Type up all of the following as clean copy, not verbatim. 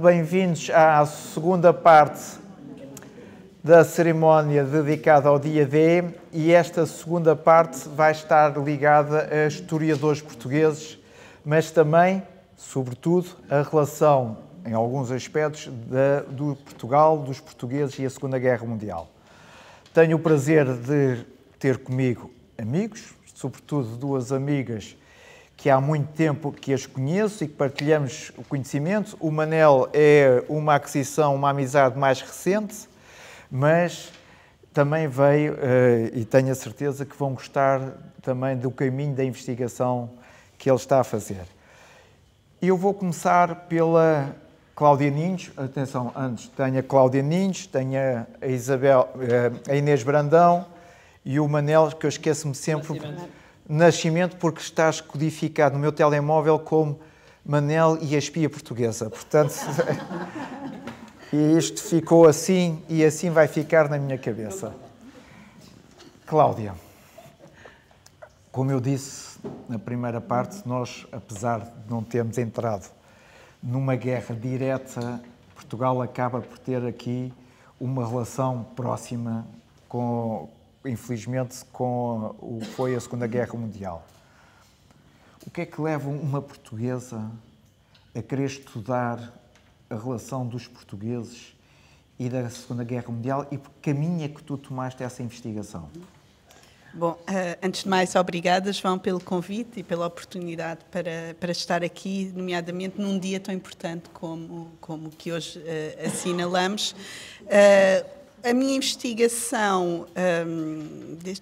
Bem-vindos à segunda parte da cerimónia dedicada ao dia D, e esta segunda parte vai estar ligada a historiadores portugueses, mas também, sobretudo, a relação, em alguns aspectos, do Portugal, dos portugueses e a Segunda Guerra Mundial. Tenho o prazer de ter comigo amigos, sobretudo duas amigas que há muito tempo que as conheço e que partilhamos o conhecimento. O Manel é uma aquisição, uma amizade mais recente, mas também veio, e tenho a certeza que vão gostar também do caminho da investigação que ele está a fazer. Eu vou começar pela Cláudia Ninhos. Atenção, antes tenho a Cláudia Ninhos, tenho a Isabel, a Inês Brandão e o Manel, que eu esqueço-me sempre... Nascimento, porque estás codificado no meu telemóvel como Manel e a espia portuguesa. Portanto, e isto ficou assim e assim vai ficar na minha cabeça. Cláudia, como eu disse na primeira parte, nós, apesar de não termos entrado numa guerra direta, Portugal acaba por ter aqui uma relação próxima infelizmente, com o que foi a Segunda Guerra Mundial. O que é que leva uma portuguesa a querer estudar a relação dos portugueses e da Segunda Guerra Mundial, e por que caminho é que tu tomaste essa investigação? Bom, antes de mais, obrigada, João, pelo convite e pela oportunidade para estar aqui, nomeadamente num dia tão importante como o que hoje assinalamos. A minha investigação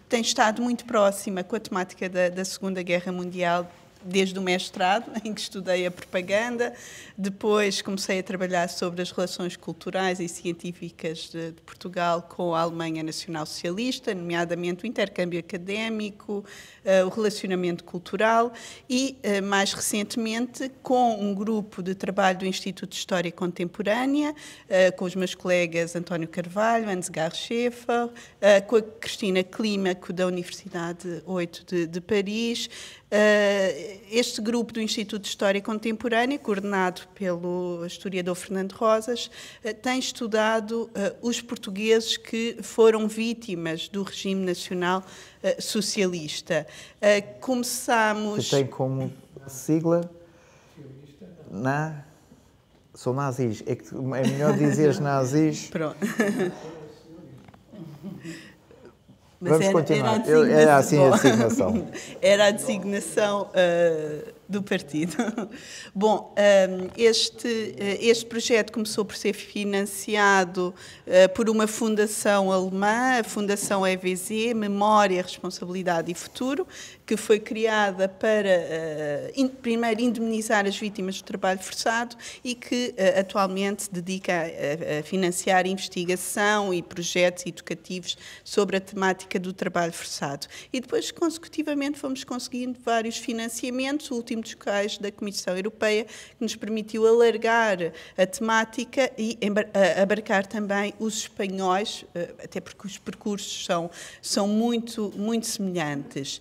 tem estado muito próxima com a temática da Segunda Guerra Mundial, desde o mestrado, em que estudei a propaganda. Depois comecei a trabalhar sobre as relações culturais e científicas de Portugal com a Alemanha Nacional Socialista, nomeadamente o intercâmbio académico, o relacionamento cultural e, mais recentemente, com um grupo de trabalho do Instituto de História Contemporânea, com os meus colegas António Carvalho, Ansgar Schäfer, com a Cristina Clímaco, da Universidade 8 de Paris. Este grupo do Instituto de História Contemporânea, coordenado pelo historiador Fernando Rosas, tem estudado os portugueses que foram vítimas do regime nacional socialista. Começamos... Você tem como sigla? São nazis. É melhor dizer nazis. Pronto. Mas vamos continuar. Era assim a designação. Era a designação do partido. Bom, este projeto começou por ser financiado por uma fundação alemã, a Fundação EWZ, Memória, Responsabilidade e Futuro, que foi criada para, primeiro, indemnizar as vítimas do trabalho forçado e que atualmente se dedica a financiar investigação e projetos educativos sobre a temática do trabalho forçado. E depois, consecutivamente, fomos conseguindo vários financiamentos, o último dos quais da Comissão Europeia, que nos permitiu alargar a temática e abarcar também os espanhóis, até porque os percursos são muito semelhantes.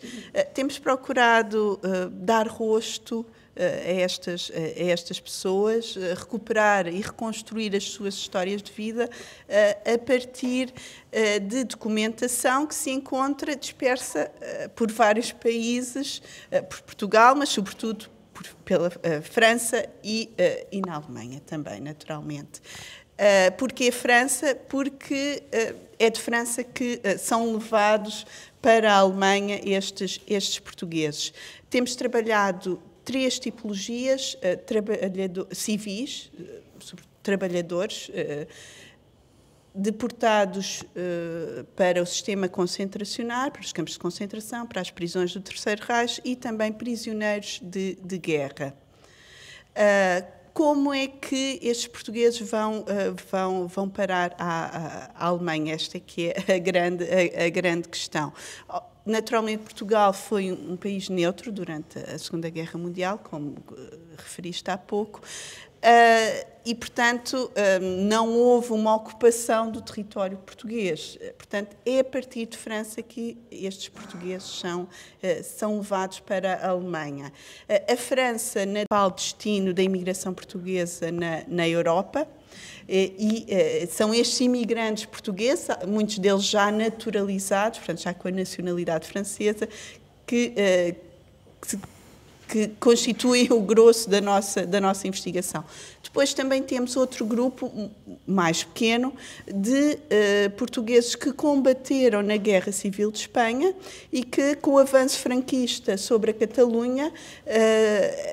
Temos procurado dar rosto a estas pessoas, recuperar e reconstruir as suas histórias de vida a partir de documentação que se encontra dispersa por vários países, por Portugal, mas sobretudo pela França e na Alemanha também, naturalmente. Porquê França? Porque é de França que são levados para a Alemanha estes portugueses. Temos trabalhado 3 tipologias civis, trabalhadores, deportados para o sistema concentracional, para os campos de concentração, para as prisões do Terceiro Reich e também prisioneiros de guerra. Como é que estes portugueses vão parar à Alemanha? Esta que é a grande questão. Naturalmente, Portugal foi um país neutro durante a Segunda Guerra Mundial, como referiste há pouco, e, portanto, não houve uma ocupação do território português. Portanto, é a partir de França que estes portugueses são levados para a Alemanha. A França, natural destino da imigração portuguesa na Europa, e são estes imigrantes portugueses, muitos deles já naturalizados, portanto, já com a nacionalidade francesa, que constituem o grosso da nossa investigação. Depois também temos outro grupo mais pequeno de portugueses que combateram na Guerra Civil de Espanha e que, com o avanço franquista sobre a Catalunha,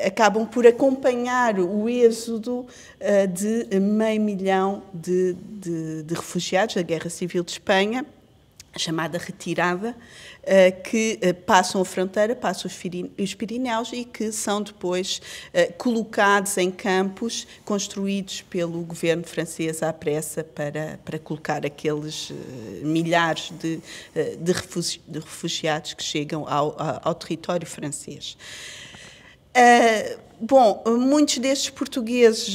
acabam por acompanhar o êxodo de 500 mil de refugiados da Guerra Civil de Espanha, a chamada retirada, que passam a fronteira, passam os Pirineus e que são depois colocados em campos construídos pelo governo francês à pressa para colocar aqueles milhares de refugiados que chegam ao território francês. Bom, muitos destes portugueses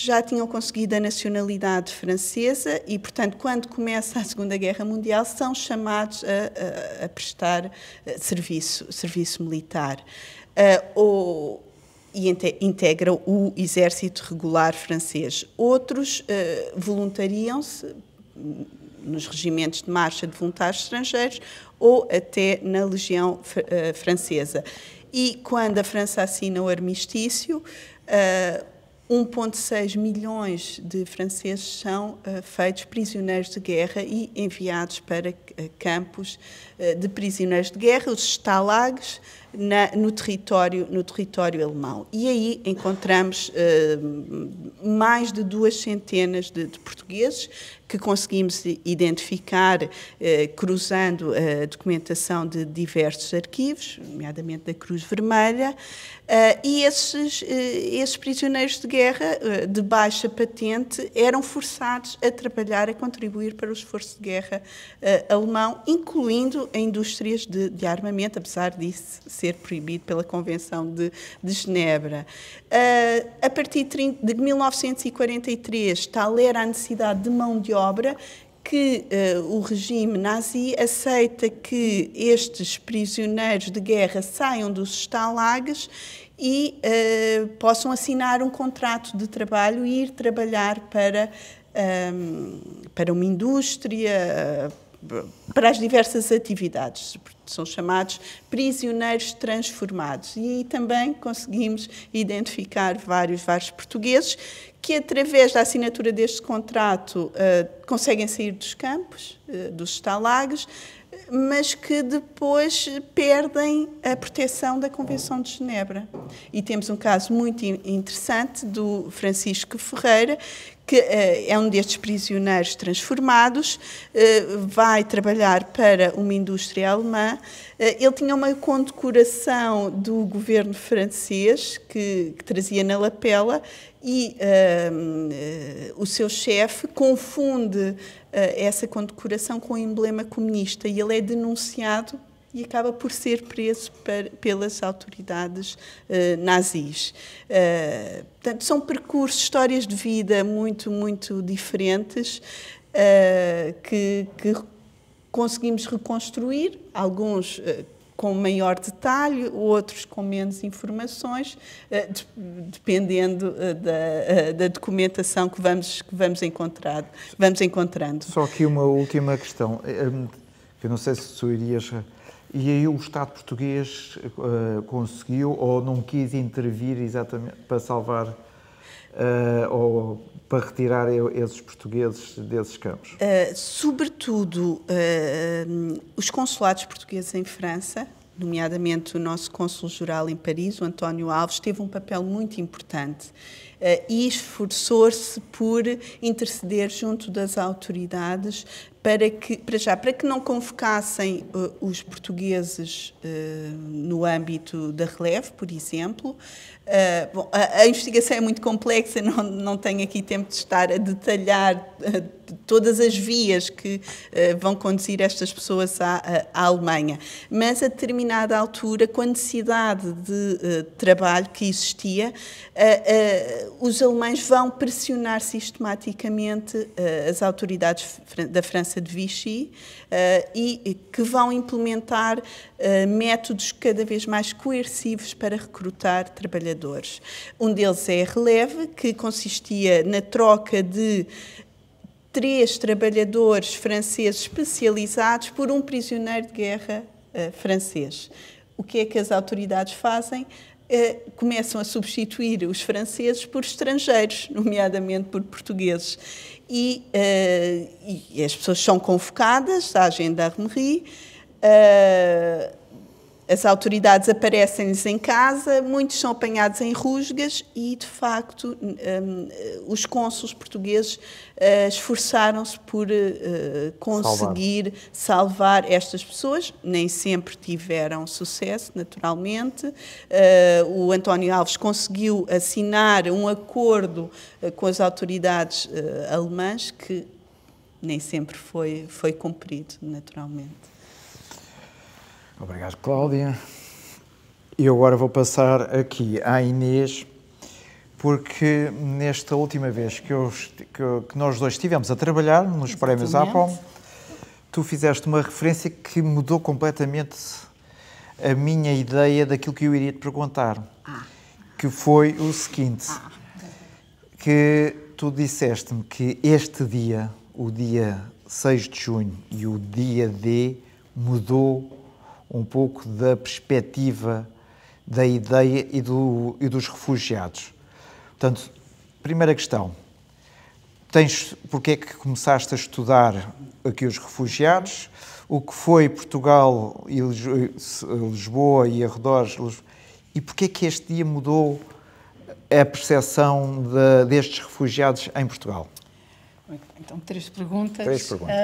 já tinham conseguido a nacionalidade francesa e, portanto, quando começa a Segunda Guerra Mundial, são chamados a prestar serviço militar e integram o exército regular francês. Outros voluntariam-se nos regimentos de marcha de voluntários estrangeiros ou até na Legião Francesa. E quando a França assina o armistício, 1,6 milhões de franceses são feitos prisioneiros de guerra e enviados para campos de prisioneiros de guerra, os stalags, no território alemão. E aí encontramos mais de 200 de portugueses que conseguimos identificar cruzando a documentação de diversos arquivos, nomeadamente da Cruz Vermelha, e esses prisioneiros de guerra de baixa patente eram forçados a trabalhar, a contribuir para o esforço de guerra alemão, incluindo a indústrias de armamento, apesar disso ser proibido pela Convenção de Genebra. A partir de 1943, tal era a necessidade de mão de obra que o regime nazi aceita que estes prisioneiros de guerra saiam dos stalags e possam assinar um contrato de trabalho e ir trabalhar para uma indústria, para as diversas atividades. São chamados prisioneiros transformados. E aí também conseguimos identificar vários portugueses que, através da assinatura deste contrato, conseguem sair dos campos, dos stalags, mas que depois perdem a proteção da Convenção de Genebra. E temos um caso muito interessante do Francisco Ferreira, que é um destes prisioneiros transformados, vai trabalhar para uma indústria alemã. Ele tinha uma condecoração do governo francês que trazia na lapela e o seu chefe confunde essa condecoração com o emblema comunista e ele é denunciado e acaba por ser preso pelas autoridades nazis. Portanto, são percursos, histórias de vida muito, muito diferentes que conseguimos reconstruir, alguns com maior detalhe, outros com menos informações, dependendo da documentação que vamos encontrando. Só aqui uma última questão, que eu não sei se tu irias... E aí o Estado português conseguiu ou não quis intervir exatamente para salvar ou para retirar esses portugueses desses campos? Sobretudo, os consulados portugueses em França, nomeadamente o nosso cônsul-geral em Paris, o António Alves, teve um papel muito importante e esforçou-se por interceder junto das autoridades para que não convocassem os portugueses no âmbito da Releve, por exemplo. Bom, a investigação é muito complexa, não tenho aqui tempo de estar a detalhar todas as vias que vão conduzir estas pessoas à Alemanha, mas a determinada altura, com a necessidade de trabalho que existia, os alemães vão pressionar sistematicamente as autoridades da França de Vichy e que vão implementar métodos cada vez mais coercivos para recrutar trabalhadores. Um deles é a Releve, que consistia na troca de 3 trabalhadores franceses especializados por um prisioneiro de guerra francês. O que é que as autoridades fazem? Começam a substituir os franceses por estrangeiros, nomeadamente por portugueses. E as pessoas são convocadas à gendarmerie, as autoridades aparecem-lhes em casa, muitos são apanhados em rusgas e, de facto, os cônsules portugueses esforçaram-se por conseguir salvar estas pessoas. Nem sempre tiveram sucesso, naturalmente. O António Alves conseguiu assinar um acordo com as autoridades alemãs que nem sempre foi cumprido, naturalmente. Obrigado, Cláudia. E agora vou passar aqui à Inês, porque nesta última vez que nós dois estivemos a trabalhar nos prémios Apple, tu fizeste uma referência que mudou completamente a minha ideia daquilo que eu iria te perguntar, que foi o seguinte, que tu disseste-me que este dia, o dia 6 de junho e o dia D, mudou um pouco da perspectiva da ideia e dos refugiados. Portanto, primeira questão, porque é que começaste a estudar aqui os refugiados? O que foi Portugal e Lisboa e arredores? E porque é que este dia mudou a percepção destes refugiados em Portugal? Então, 3 perguntas. 3 perguntas.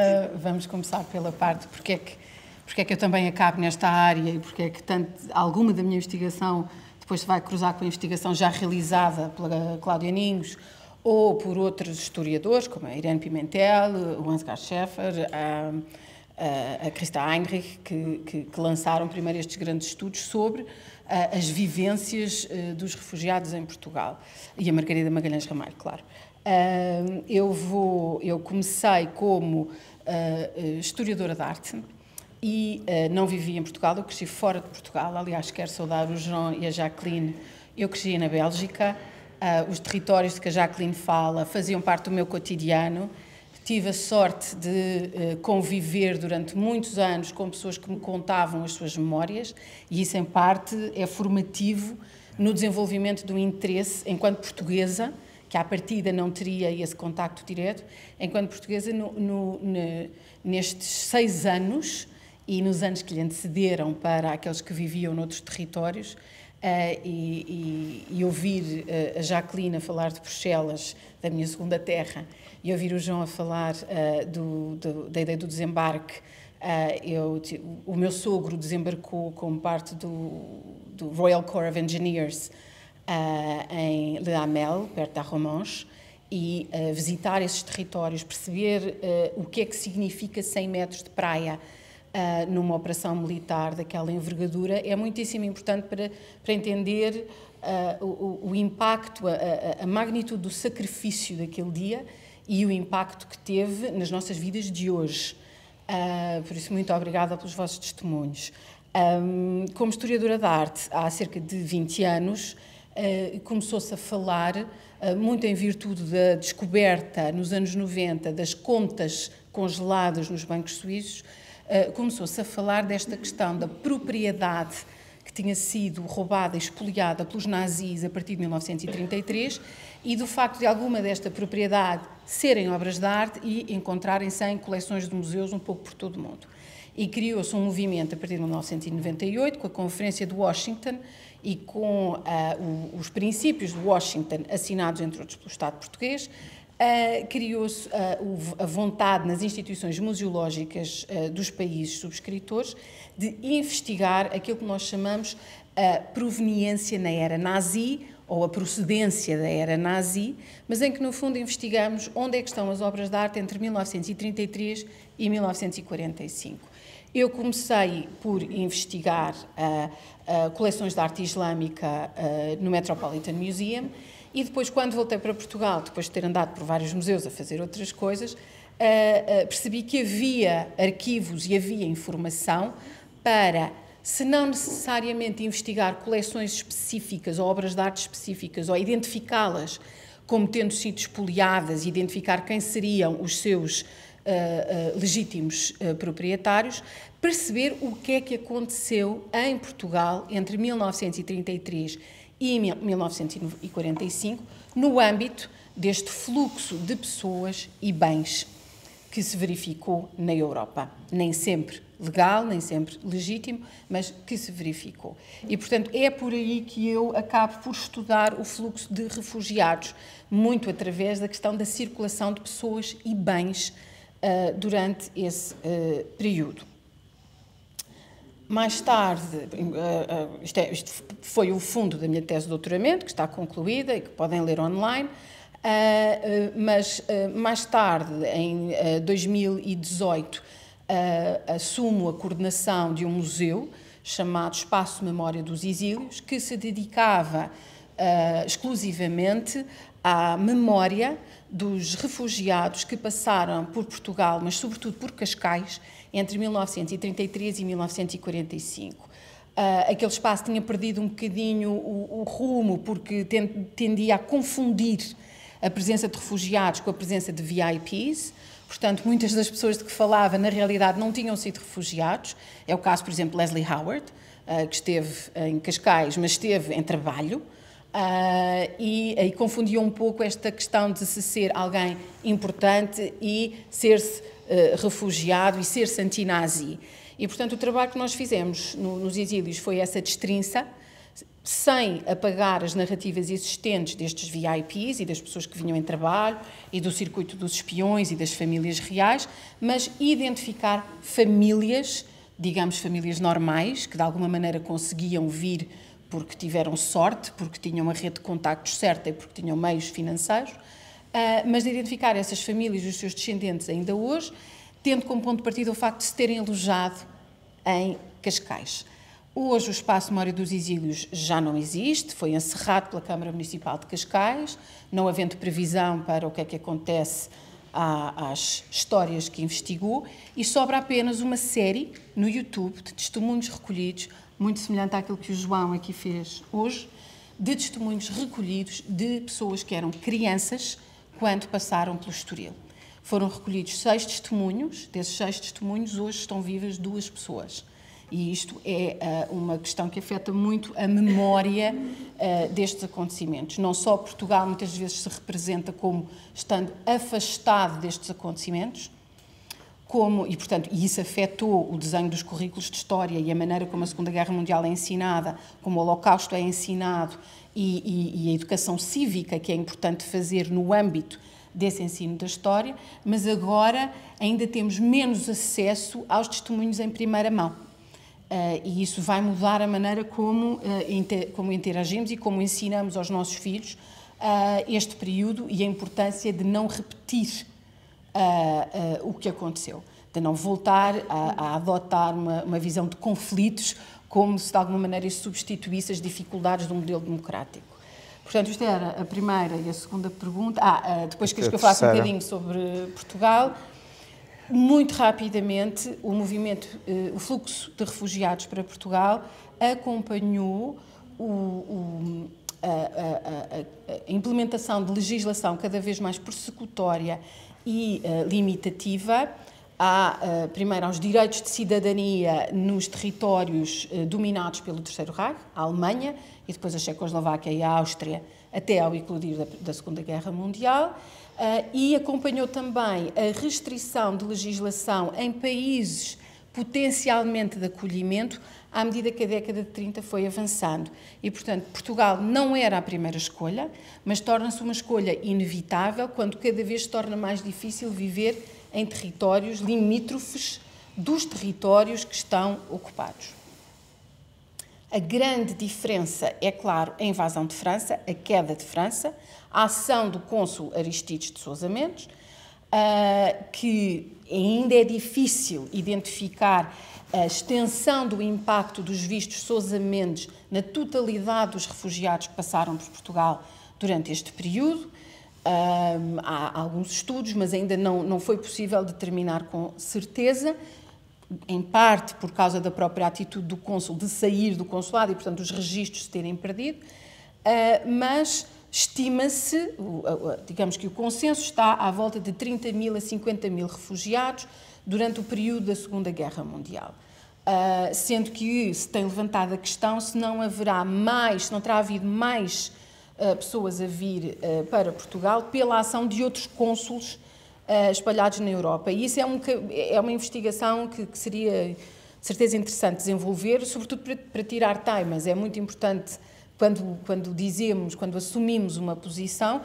Vamos começar pela parte porque é que eu também acabo nesta área e porque é que alguma da minha investigação depois se vai cruzar com a investigação já realizada pela Cláudia Ninhos ou por outros historiadores, como a Irene Pimentel, o Ansgar Schäfer, a Christa Heinrich, que lançaram primeiro estes grandes estudos sobre as vivências dos refugiados em Portugal. E a Margarida Magalhães Ramalho, claro. Eu comecei como historiadora de arte, e não vivi em Portugal, eu cresci fora de Portugal. Aliás, quero saudar o João e a Jacqueline. Eu cresci na Bélgica, os territórios de que a Jacqueline fala faziam parte do meu cotidiano. Tive a sorte de conviver durante muitos anos com pessoas que me contavam as suas memórias e isso, em parte, é formativo no desenvolvimento do interesse, enquanto portuguesa, que à partida não teria esse contacto direto, enquanto portuguesa, nestes 6 anos, e nos anos que lhe antecederam para aqueles que viviam noutros territórios, e ouvir a Jacqueline a falar de Bruxelas, da minha segunda terra, e ouvir o João a falar da ideia do desembarque. O meu sogro desembarcou como parte do Royal Corps of Engineers em Le Hamel, perto da Romanche, e visitar esses territórios, perceber o que é que significa 100 metros de praia numa operação militar daquela envergadura é muitíssimo importante para entender o impacto, a magnitude do sacrifício daquele dia e o impacto que teve nas nossas vidas de hoje. Por isso, muito obrigada pelos vossos testemunhos. Como historiadora de arte, há cerca de 20 anos, começou-se a falar, muito em virtude da descoberta, nos anos 90, das contas congeladas nos bancos suíços, começou-se a falar desta questão da propriedade que tinha sido roubada e expoliada pelos nazis a partir de 1933 e do facto de alguma desta propriedade serem obras de arte e encontrarem-se em coleções de museus um pouco por todo o mundo. E criou-se um movimento a partir de 1998, com a Conferência de Washington e com os princípios de Washington assinados, entre outros, pelo Estado português, criou-se a vontade nas instituições museológicas dos países subscritores de investigar aquilo que nós chamamos a proveniência na era nazi, ou a procedência da era nazi, mas em que, no fundo, investigamos onde é que estão as obras de arte entre 1933 e 1945. Eu comecei por investigar coleções de arte islâmica no Metropolitan Museum e depois, quando voltei para Portugal, depois de ter andado por vários museus a fazer outras coisas, percebi que havia arquivos e havia informação para, se não necessariamente investigar coleções específicas ou obras de arte específicas ou identificá-las como tendo sido espoliadas, identificar quem seriam os seus legítimos proprietários, perceber o que é que aconteceu em Portugal entre 1933 e 1945 no âmbito deste fluxo de pessoas e bens que se verificou na Europa. Nem sempre legal, nem sempre legítimo, mas que se verificou. E, portanto, é por aí que eu acabo por estudar o fluxo de refugiados, muito através da questão da circulação de pessoas e bens durante esse período. Mais tarde, isto foi o fundo da minha tese de doutoramento, que está concluída e que podem ler online, mas mais tarde, em 2018, assumo a coordenação de um museu chamado Espaço Memória dos Exílios, que se dedicava exclusivamente à memória dos refugiados que passaram por Portugal, mas sobretudo por Cascais, entre 1933 e 1945. Aquele espaço tinha perdido um bocadinho o rumo, porque tendia a confundir a presença de refugiados com a presença de VIPs. Portanto, muitas das pessoas de que falava, na realidade, não tinham sido refugiados. É o caso, por exemplo, de Leslie Howard, que esteve em Cascais, mas esteve em trabalho, e confundiam um pouco esta questão de se ser alguém importante e ser-se refugiado e ser-se antinazi. E, portanto, o trabalho que nós fizemos nos exílios foi essa destrinça, sem apagar as narrativas existentes destes VIPs e das pessoas que vinham em trabalho e do circuito dos espiões e das famílias reais, mas identificar famílias, digamos famílias normais, que de alguma maneira conseguiam vir porque tiveram sorte, porque tinham uma rede de contactos certa e porque tinham meios financeiros, mas de identificar essas famílias e os seus descendentes ainda hoje, tendo como ponto de partida o facto de se terem alojado em Cascais. Hoje o Espaço Memória dos Exílios já não existe, foi encerrado pela Câmara Municipal de Cascais, não havendo previsão para o que é que acontece às histórias que investigou, e sobra apenas uma série no YouTube de testemunhos recolhidos, muito semelhante àquilo que o João aqui fez hoje, de testemunhos recolhidos de pessoas que eram crianças quando passaram pelo Estoril. Foram recolhidos 6 testemunhos, desses 6 testemunhos hoje estão vivas 2 pessoas. E isto é uma questão que afeta muito a memória destes acontecimentos. Não só Portugal muitas vezes se representa como estando afastado destes acontecimentos, portanto, isso afetou o desenho dos currículos de história e a maneira como a Segunda Guerra Mundial é ensinada, como o Holocausto é ensinado e a educação cívica que é importante fazer no âmbito desse ensino da história, mas agora ainda temos menos acesso aos testemunhos em primeira mão. E isso vai mudar a maneira como interagimos e como ensinamos aos nossos filhos este período e a importância de não repetir o que aconteceu, de não voltar a adotar uma visão de conflitos como se de alguma maneira isso substituísse as dificuldades do modelo democrático. Portanto, isto era a primeira e a segunda pergunta. Depois queres que eu falasse um bocadinho sobre Portugal. Muito rapidamente, o fluxo de refugiados para Portugal acompanhou a implementação de legislação cada vez mais persecutória e limitativa, primeiro aos direitos de cidadania nos territórios dominados pelo Terceiro Reich, a Alemanha, e depois a Checoslováquia e a Áustria, até ao eclodir da Segunda Guerra Mundial, e acompanhou também a restrição de legislação em países potencialmente de acolhimento à medida que a década de 30 foi avançando. E, portanto, Portugal não era a primeira escolha, mas torna-se uma escolha inevitável quando cada vez se torna mais difícil viver em territórios limítrofes dos territórios que estão ocupados. A grande diferença é, claro, a invasão de França, a queda de França, a ação do cônsul Aristides de Sousa Mendes, que ainda é difícil identificar a extensão do impacto dos vistos Sousa Mendes na totalidade dos refugiados que passaram por Portugal durante este período. Há alguns estudos, mas ainda não foi possível determinar com certeza, em parte por causa da própria atitude do cônsul de sair do consulado e, portanto, os registros se terem perdido, mas estima-se, digamos que o consenso está à volta de 30.000 a 50.000 refugiados durante o período da Segunda Guerra Mundial. Sendo que se tem levantado a questão se não haverá mais, se não terá havido mais pessoas a vir para Portugal pela ação de outros cônsules espalhados na Europa. E isso é uma investigação que seria, de certeza, interessante desenvolver, sobretudo para tirar teimas. É muito importante, quando assumimos uma posição,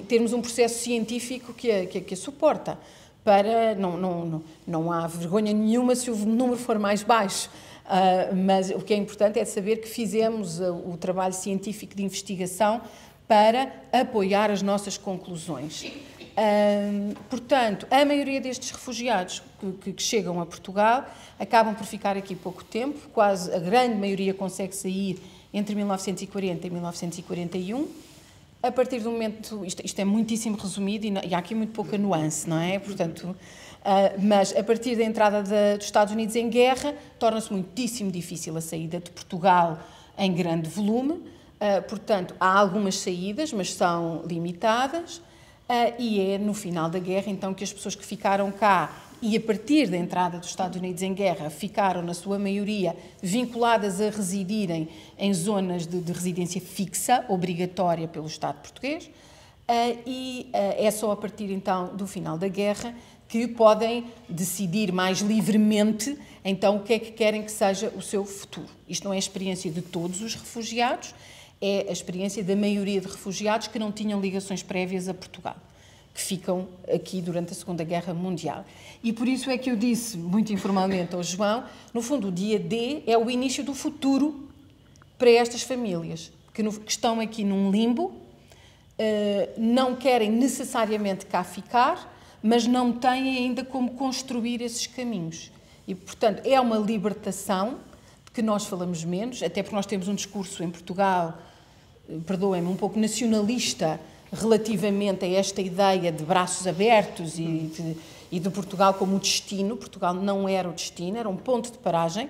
termos um processo científico que a suporta. Não há vergonha nenhuma se o número for mais baixo. Mas o que é importante é saber que fizemos o trabalho científico de investigação para apoiar as nossas conclusões. Portanto, a maioria destes refugiados que chegam a Portugal acabam por ficar aqui pouco tempo, quase a grande maioria consegue sair entre 1940 e 1941. A partir do momento, isto é muitíssimo resumido e há aqui muito pouca nuance, não é? Portanto, mas a partir da entrada dos Estados Unidos em guerra, torna-se muitíssimo difícil a saída de Portugal em grande volume. Portanto, há algumas saídas, mas são limitadas. E é no final da guerra, então, que as pessoas que ficaram cá e a partir da entrada dos Estados Unidos em guerra ficaram, na sua maioria, vinculadas a residirem em zonas de residência fixa, obrigatória pelo Estado português, e é só a partir, então, do final da guerra que podem decidir mais livremente, então, o que é que querem que seja o seu futuro. Isto não é a experiência de todos os refugiados, é a experiência da maioria de refugiados que não tinham ligações prévias a Portugal, que ficam aqui durante a Segunda Guerra Mundial. E por isso é que eu disse, muito informalmente ao João, no fundo, o dia D é o início do futuro para estas famílias, que estão aqui num limbo, não querem necessariamente cá ficar, mas não têm ainda como construir esses caminhos. E, portanto, é uma libertação de que nós falamos menos, até porque nós temos um discurso em Portugal, perdoem-me, um pouco nacionalista relativamente a esta ideia de braços abertos e de Portugal como o destino. Portugal não era o destino, era um ponto de paragem,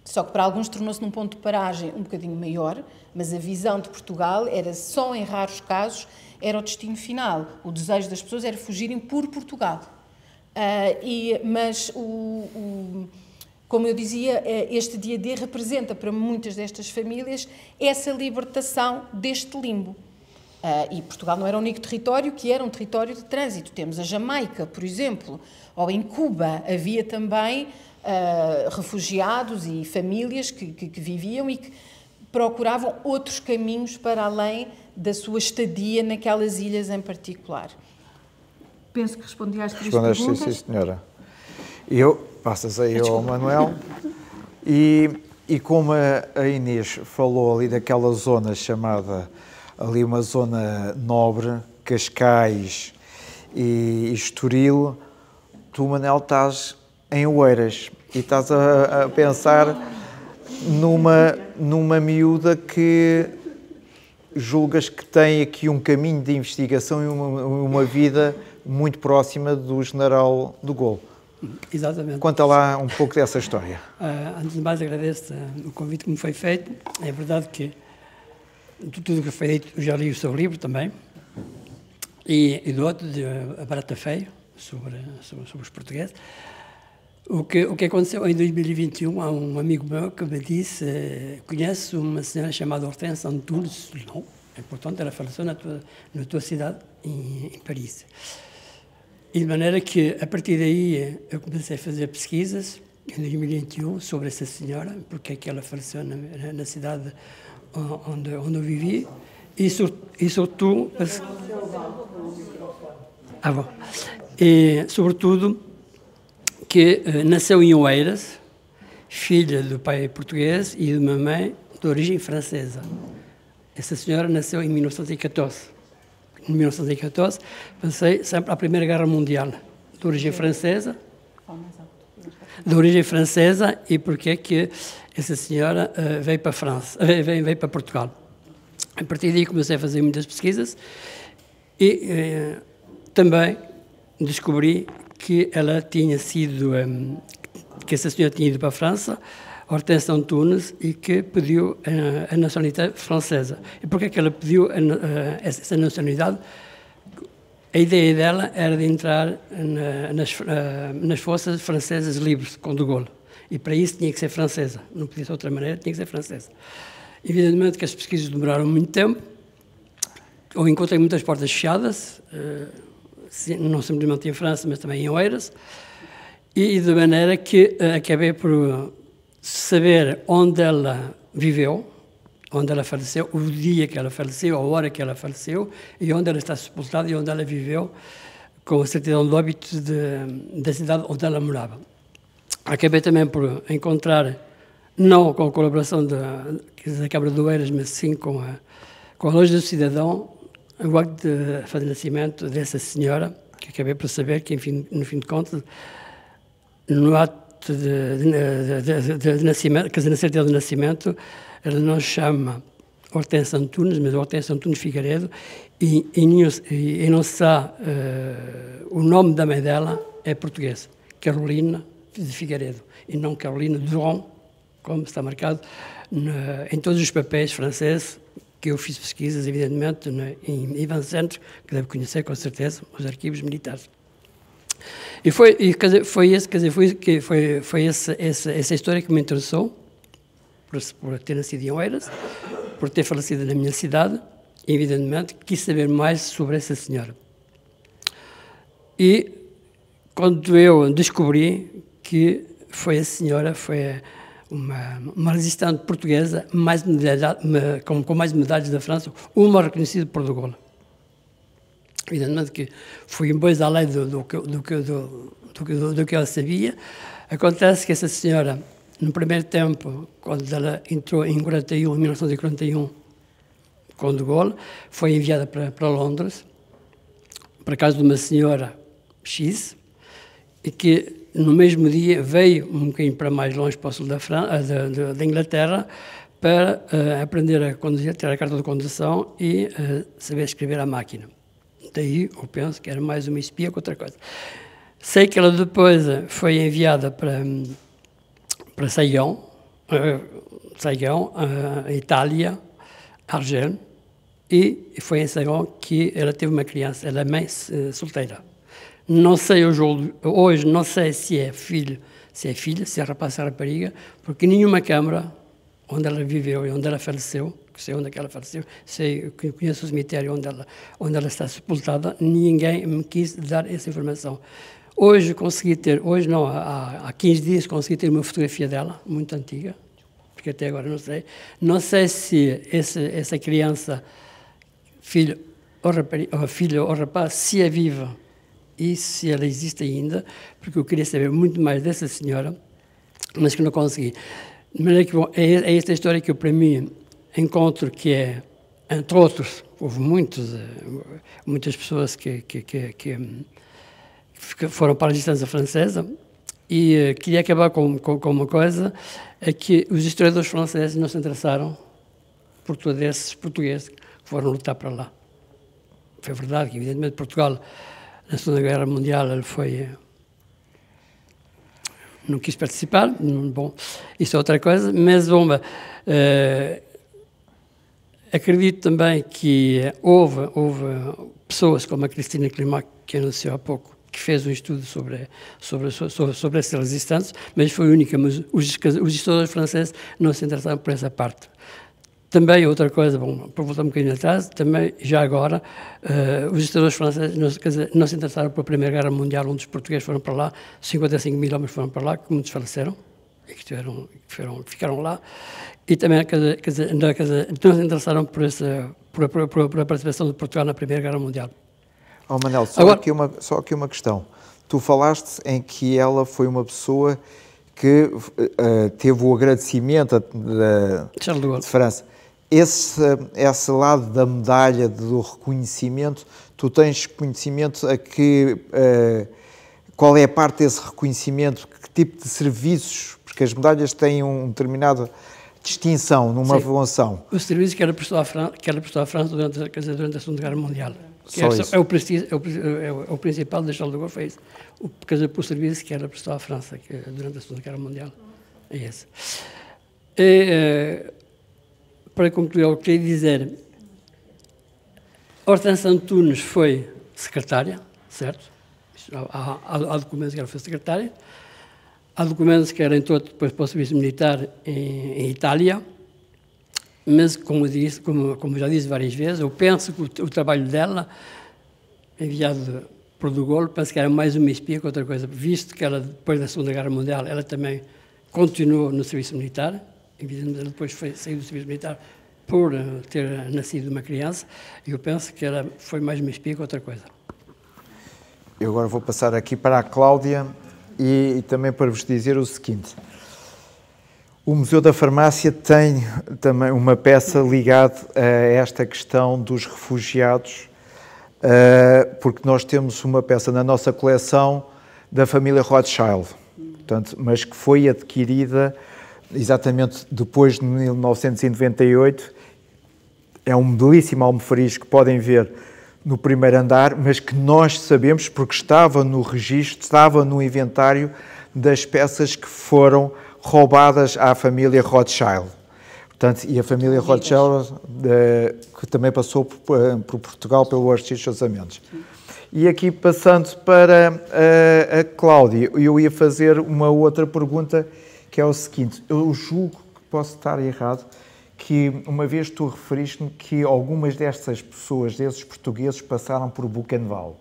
só que para alguns tornou-se num ponto de paragem um bocadinho maior, mas a visão de Portugal era só em raros casos, era o destino final. O desejo das pessoas era fugirem por Portugal. Mas como eu dizia, este dia D representa para muitas destas famílias essa libertação deste limbo. E Portugal não era o único território que era um território de trânsito. Temos a Jamaica, por exemplo, ou em Cuba havia também refugiados e famílias que viviam e que procuravam outros caminhos para além da sua estadia naquelas ilhas em particular. Penso que respondi às três perguntas. Respondeste, sim, senhora. Passas aí ao Manuel, e como a Inês falou ali daquela zona chamada, ali uma zona nobre, Cascais e Estoril, tu, Manuel, estás em Oeiras e estás a pensar numa miúda que julgas que tem aqui um caminho de investigação e uma vida muito próxima do General de Gaulle. Exatamente. Conta lá um pouco dessa história. Antes de mais, agradeço o convite que me foi feito. É verdade que tudo o que foi dito, eu já li o seu livro também, e do outro, de A Barata Feio, sobre os portugueses. O que aconteceu em 2021, há um amigo meu que me disse, conhece uma senhora chamada Hortense Antunes, não, é portanto, ela faleceu na tua cidade, em Paris. E de maneira que, a partir daí, eu comecei a fazer pesquisas, em 2021, sobre essa senhora, porque é que ela faleceu na cidade onde eu vivi, e sobretudo... bom. E, sobretudo, que nasceu em Oeiras, filha do pai português e de uma mãe de origem francesa. Essa senhora nasceu em 1914. Em 1914, passei sempre à Primeira Guerra Mundial, de origem francesa. De origem francesa, e porque é que essa senhora veio para a França, veio para Portugal. A partir daí comecei a fazer muitas pesquisas e também descobri que ela tinha sido, que essa senhora tinha ido para a França, Hortense Antunes, e que pediu a nacionalidade francesa. E porquê que ela pediu essa nacionalidade? A ideia dela era de entrar nas forças francesas livres, com De Gaulle. E para isso tinha que ser francesa. Não podia ser de outra maneira, tinha que ser francesa. Evidentemente que as pesquisas demoraram muito tempo. Eu encontrei muitas portas fechadas, não simplesmente em França, mas também em Oeiras. E de maneira que acabei por saber onde ela viveu, onde ela faleceu, o dia que ela faleceu, a hora que ela faleceu, e onde ela está sepultada e onde ela viveu, com a certidão de óbito da cidade onde ela morava. Acabei também por encontrar, não com a colaboração da Câmara de Oeiras, mas sim com a Loja do Cidadão, o acto de nascimento dessa senhora, que acabei por saber que, enfim, no fim de contas, no ato de nascimento, quer dizer, na certidão de nascimento, ela não chama Hortense Antunes, mas Hortense Antunes Figueiredo, e não se sabe, o nome da mãe dela é português, Carolina de Figueiredo, e não Carolina de Ron, como está marcado em todos os papéis franceses, que eu fiz pesquisas, evidentemente, em Ivan Centro, que deve conhecer com certeza, os arquivos militares. E foi essa história que me interessou, por ter nascido em Oeiras, por ter falecido na minha cidade, e, evidentemente, quis saber mais sobre essa senhora. E, quando eu descobri que foi a senhora, foi uma resistente portuguesa com mais medalhas da França, uma reconhecida por De Gaulle. Evidentemente que fui em bois além do que ela sabia. Acontece que essa senhora, no primeiro tempo, quando ela entrou em 1941, com De Gaulle, foi enviada para Londres, para casa de uma senhora X, e que no mesmo dia veio um bocadinho para mais longe, para o sul da Inglaterra, para aprender a conduzir, ter a carta de condução e saber escrever à máquina. Daí eu penso que era mais uma espia que outra coisa. Sei que ela depois foi enviada para Saigon, Itália, Argel, e foi em Saigon que ela teve uma criança, ela é mãe solteira. Não sei hoje não sei se é filha, se é rapaz, se é rapariga, porque nenhuma câmara onde ela viveu e onde ela faleceu, que sei onde é que ela faleceu, conheço o cemitério onde ela está sepultada, ninguém me quis dar essa informação. Hoje há 15 dias consegui ter uma fotografia dela, muito antiga, porque até agora não sei se essa criança, filho ou rapaz, se é viva e se ela existe ainda, porque eu queria saber muito mais dessa senhora, mas que não consegui. De maneira que, bom, é esta história que eu, para mim, encontro que é, entre outros, houve muitas pessoas que foram para a resistência francesa, e queria acabar com uma coisa, é que os historiadores franceses não se interessaram por todos esses portugueses que foram lutar para lá. Foi verdade que, evidentemente, Portugal, na Segunda Guerra Mundial, ele foi... não quis participar, bom, isso é outra coisa, mas, bom, acredito também que houve pessoas como a Cristina Climac, que anunciou há pouco, que fez um estudo sobre essas resistências, mas foi única, mas os historiadores franceses não se interessaram por essa parte. Também outra coisa, bom, para voltar um bocadinho atrás, também já agora, os historiadores franceses não se interessaram pela Primeira Guerra Mundial, onde os portugueses foram para lá, 55 mil homens foram para lá, que muitos faleceram, e que ficaram lá, e também, não se interessaram por a participação de Portugal na Primeira Guerra Mundial. Oh, Manel, só aqui uma questão. Tu falaste em que ela foi uma pessoa que teve o agradecimento de França. Esse lado da medalha, do reconhecimento, tu tens conhecimento qual é a parte desse reconhecimento, que tipo de serviços, porque as medalhas têm uma determinada distinção numa avaliação. O serviço que ela prestou à França durante a Segunda Guerra Mundial. É o principal da Charles de Gaulle, foi isso. O serviço que ela prestou à França durante a Segunda Guerra Mundial. É esse. Para concluir, eu queria dizer, Hortência Antunes foi secretária, certo? Há documentos que ela foi secretária. Há documentos que ela entrou depois para o serviço militar em Itália. Mas, como já disse várias vezes, eu penso que o trabalho dela, enviado por De Gaulle, penso que era mais uma espia que outra coisa, visto que ela, depois da Segunda Guerra Mundial, ela também continuou no serviço militar, evidentemente ela depois saiu do serviço militar por ter nascido uma criança, e eu penso que ela foi mais uma espia que outra coisa. Eu agora vou passar aqui para a Cláudia e também para vos dizer o seguinte. O Museu da Farmácia tem também uma peça ligada a esta questão dos refugiados, porque nós temos uma peça na nossa coleção da família Rothschild, portanto, mas que foi adquirida exatamente depois de 1998. É um belíssimo almofariz que podem ver no primeiro andar, mas que nós sabemos, porque estava no registro, estava no inventário das peças que foram roubadas à família Rothschild. Portanto, e a família Rothschild, que também passou por Portugal pelo Arcebispo dos Casamentos. E aqui, passando para a Cláudia, eu ia fazer uma outra pergunta, que é o seguinte. Eu julgo que posso estar errado, que uma vez tu referiste-me que algumas destas pessoas, desses portugueses, passaram por Buchenwald.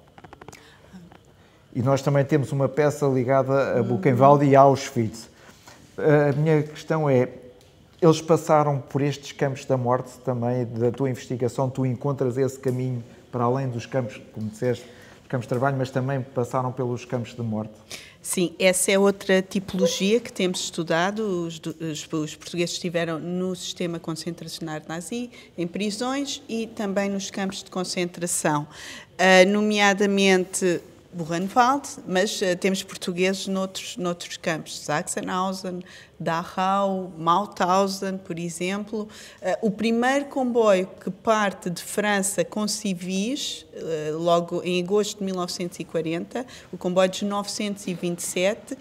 E nós também temos uma peça ligada a Buchenwald e a Auschwitz. A minha questão é, eles passaram por estes campos da morte também, da tua investigação, tu encontras esse caminho para além dos campos, como disseste, campos de trabalho, mas também passaram pelos campos de morte? Sim, essa é outra tipologia que temos estudado. Os portugueses estiveram no sistema concentracionário nazi, em prisões e também nos campos de concentração, nomeadamente Buchenwald, mas temos portugueses noutros campos, Sachsenhausen, Dachau, Mauthausen, por exemplo. O primeiro comboio que parte de França com civis, logo em agosto de 1940, o comboio dos 927,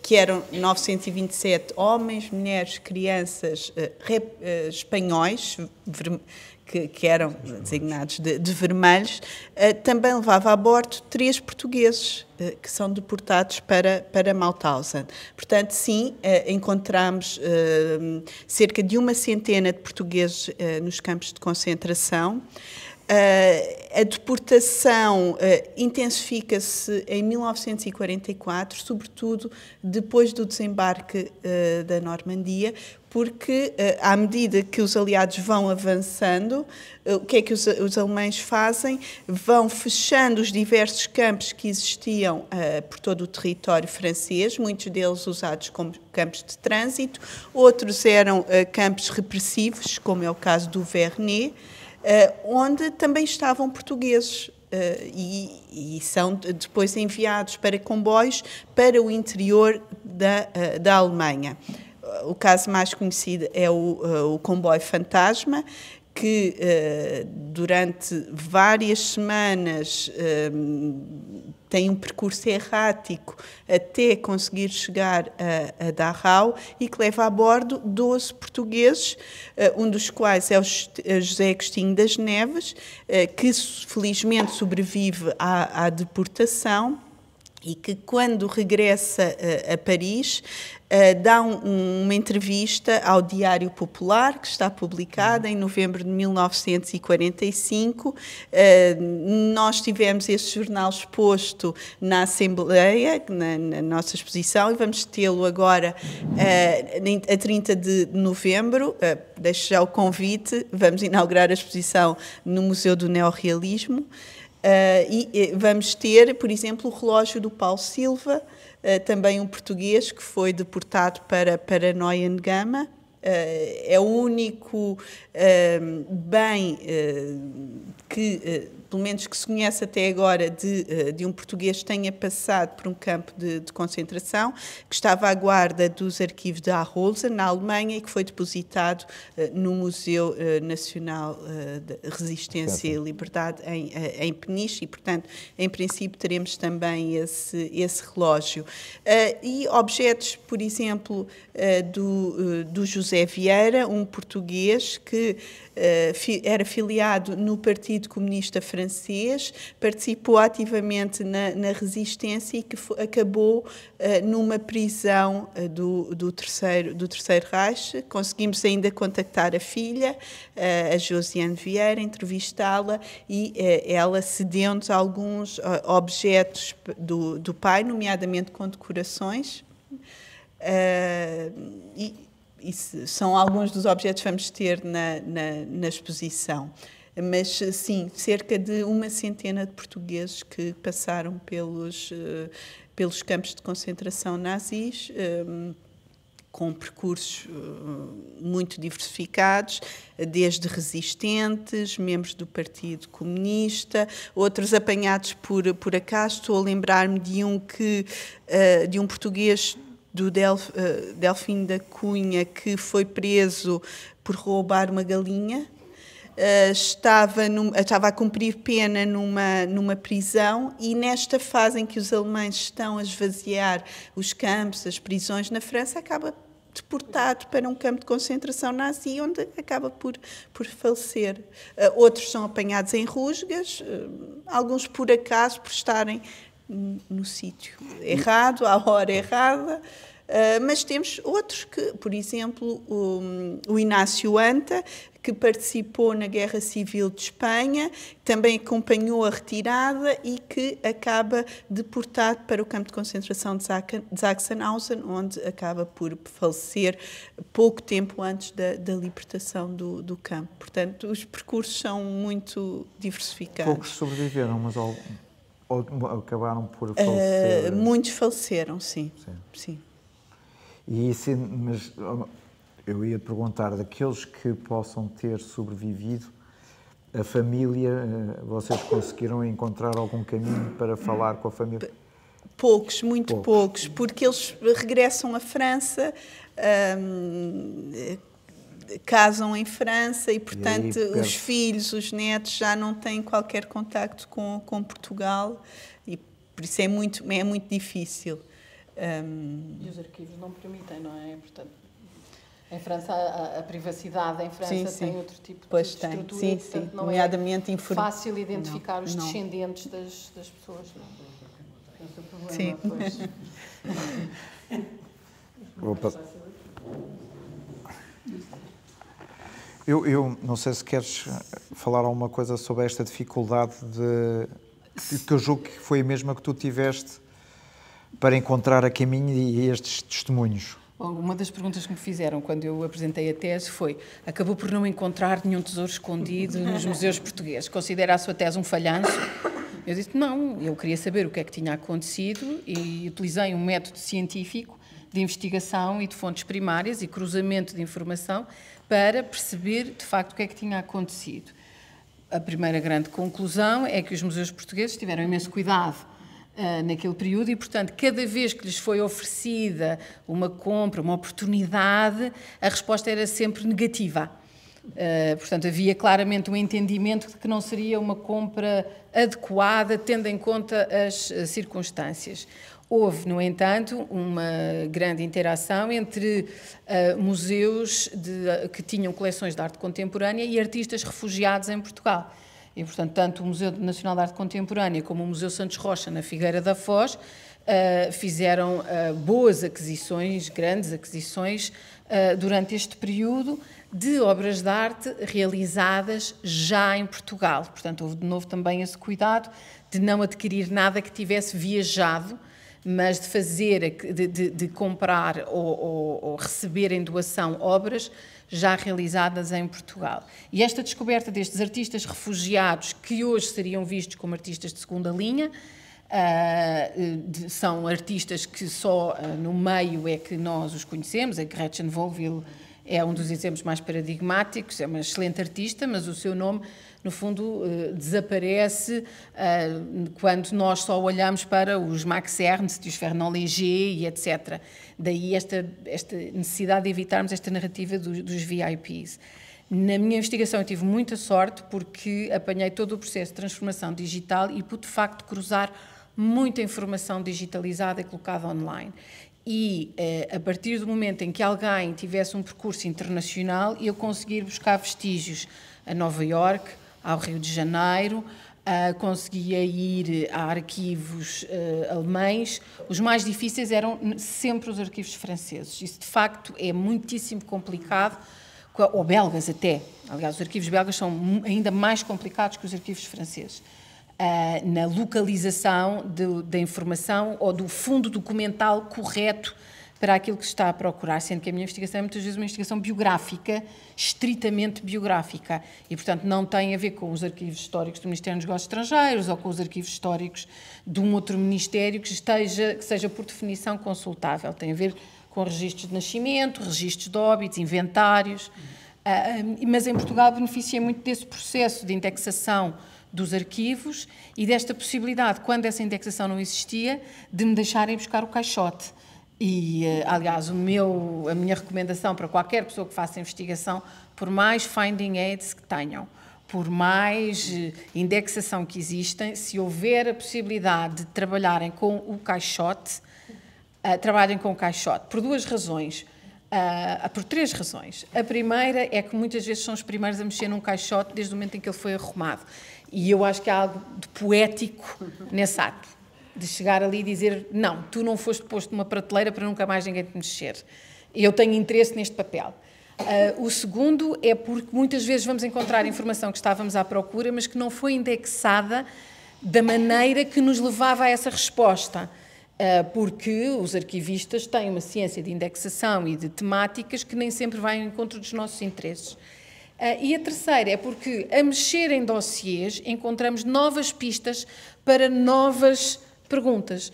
que eram 927 homens, mulheres, crianças espanhóis, que eram designados de vermelhos, também levava a bordo 3 portugueses que são deportados para Mauthausen. Portanto, sim, encontramos cerca de 100 de portugueses nos campos de concentração. A deportação intensifica-se em 1944, sobretudo depois do desembarque da Normandia, porque, à medida que os aliados vão avançando, o que é que os alemães fazem? Vão fechando os diversos campos que existiam por todo o território francês, muitos deles usados como campos de trânsito, outros eram campos repressivos, como é o caso do Vernet, onde também estavam portugueses e são depois enviados para comboios para o interior da Alemanha. O caso mais conhecido é o comboio fantasma, que durante várias semanas tem um percurso errático até conseguir chegar a Dachau e que leva a bordo 12 portugueses, um dos quais é o José Agostinho das Neves, que felizmente sobrevive à deportação. e que, quando regressa a Paris, dá uma entrevista ao Diário Popular, que está publicada em novembro de 1945. Nós tivemos esse jornal exposto na Assembleia, na nossa exposição, e vamos tê-lo agora a 30 de novembro. Deixo já o convite, vamos inaugurar a exposição no Museu do Neorrealismo. E vamos ter, por exemplo, o relógio do Paulo Silva, também um português que foi deportado para Neuengamme. É o único bem que, pelo menos que se conhece até agora, de um português que tenha passado por um campo de concentração, que estava à guarda dos arquivos de Arolsen, na Alemanha, e que foi depositado no Museu Nacional de Resistência e Liberdade em Peniche, e, portanto, em princípio, teremos também esse relógio. E objetos, por exemplo, do José Vieira, um português que era filiado no Partido Comunista Francês, participou ativamente na resistência e que acabou numa prisão do Terceiro Reich. Conseguimos ainda contactar a filha, a Josiane Vieira, entrevistá-la, e ela cedeu-nos alguns objetos do pai, nomeadamente condecorações. E são alguns dos objetos que vamos ter na exposição. Mas, sim, cerca de 100 de portugueses que passaram pelos campos de concentração nazis, com percursos muito diversificados, desde resistentes, membros do Partido Comunista, outros apanhados por acaso. Estou a lembrar-me de um português do Delfim da Cunha, que foi preso por roubar uma galinha. Estava a cumprir pena numa prisão, e nesta fase em que os alemães estão a esvaziar os campos, as prisões na França, acaba deportado para um campo de concentração nazi, onde acaba por falecer. Outros são apanhados em rusgas, alguns por acaso, por estarem no sítio errado, à hora errada. Mas temos outros que, por exemplo, o Inácio Anta, que participou na Guerra Civil de Espanha, também acompanhou a retirada e que acaba deportado para o campo de concentração de Sachsenhausen, onde acaba por falecer pouco tempo antes da libertação do campo. Portanto, os percursos são muito diversificados. Poucos sobreviveram, mas ou acabaram por falecer? Muitos faleceram, sim. Sim. E sim, mas eu ia perguntar, daqueles que possam ter sobrevivido, a família, vocês conseguiram encontrar algum caminho para falar com a família? Poucos, muito poucos, porque eles regressam à França, casam em França e, portanto, os filhos, os netos já não têm qualquer contacto com Portugal, e por isso é muito difícil. E os arquivos não permitem, não é? Portanto, em França, a privacidade em França tem outro tipo de estrutura. Sim, portanto, não nomeadamente é fácil identificar os descendentes das pessoas. Esse é o problema. Sim. Eu não sei se queres falar alguma coisa sobre esta dificuldade que eu julgo que foi a mesma que tu tiveste para encontrar a caminho e estes testemunhos. Bom, uma das perguntas que me fizeram quando eu apresentei a tese foi: acabou por não encontrar nenhum tesouro escondido nos museus portugueses? Considera a sua tese um falhanço? Eu disse: não, eu queria saber o que é que tinha acontecido e utilizei um método científico de investigação e de fontes primárias e cruzamento de informação para perceber, de facto, o que é que tinha acontecido. A primeira grande conclusão é que os museus portugueses tiveram imenso cuidado naquele período e, portanto, cada vez que lhes foi oferecida uma compra, uma oportunidade, a resposta era sempre negativa. Portanto, havia claramente um entendimento de que não seria uma compra adequada, tendo em conta as circunstâncias. Houve, no entanto, uma grande interação entre museus que tinham coleções de arte contemporânea e artistas refugiados em Portugal. E, portanto, tanto o Museu Nacional de Arte Contemporânea como o Museu Santos Rocha, na Figueira da Foz, fizeram boas aquisições, grandes aquisições, durante este período, de obras de arte realizadas já em Portugal. Portanto, houve de novo também esse cuidado de não adquirir nada que tivesse viajado, mas de fazer, de comprar ou receber em doação obras já realizadas em Portugal. E esta descoberta destes artistas refugiados, que hoje seriam vistos como artistas de segunda linha, são artistas que só no meio é que nós os conhecemos. A Gretchen Wohlwill é um dos exemplos mais paradigmáticos, é uma excelente artista, mas o seu nome, no fundo, desaparece quando nós só olhamos para os Max Ernst, os Fernand Léger e etc. Daí esta necessidade de evitarmos esta narrativa dos VIPs. Na minha investigação eu tive muita sorte porque apanhei todo o processo de transformação digital e pude de facto cruzar muita informação digitalizada e colocada online. E a partir do momento em que alguém tivesse um percurso internacional, eu conseguir buscar vestígios a Nova Iorque, ao Rio de Janeiro, conseguia ir a arquivos alemães. Os mais difíceis eram sempre os arquivos franceses. Isso, de facto, é muitíssimo complicado, ou belgas até. Aliás, os arquivos belgas são ainda mais complicados que os arquivos franceses. Na localização da informação ou do fundo documental correto para aquilo que se está a procurar, sendo que a minha investigação é muitas vezes uma investigação biográfica, estritamente biográfica, e, portanto, não tem a ver com os arquivos históricos do Ministério dos Negócios Estrangeiros ou com os arquivos históricos de um outro ministério que seja, por definição, consultável. Tem a ver com registros de nascimento, registros de óbitos, inventários, mas em Portugal beneficia muito desse processo de indexação dos arquivos e desta possibilidade, quando essa indexação não existia, de me deixarem buscar o caixote. E, aliás, a minha recomendação para qualquer pessoa que faça investigação, por mais finding aids que tenham, por mais indexação que existem, se houver a possibilidade de trabalharem com o caixote, trabalhem com o caixote, por duas razões. Por três razões. A primeira é que muitas vezes são os primeiros a mexer num caixote desde o momento em que ele foi arrumado. E eu acho que há algo de poético nesse ato, de chegar ali e dizer, não, tu não foste posto numa prateleira para nunca mais ninguém te mexer. Eu tenho interesse neste papel. O segundo é porque muitas vezes vamos encontrar informação que estávamos à procura, mas que não foi indexada da maneira que nos levava a essa resposta. Porque os arquivistas têm uma ciência de indexação e de temáticas que nem sempre vai ao encontro dos nossos interesses. E a terceira é porque, a mexer em dossiês, encontramos novas pistas para novas perguntas.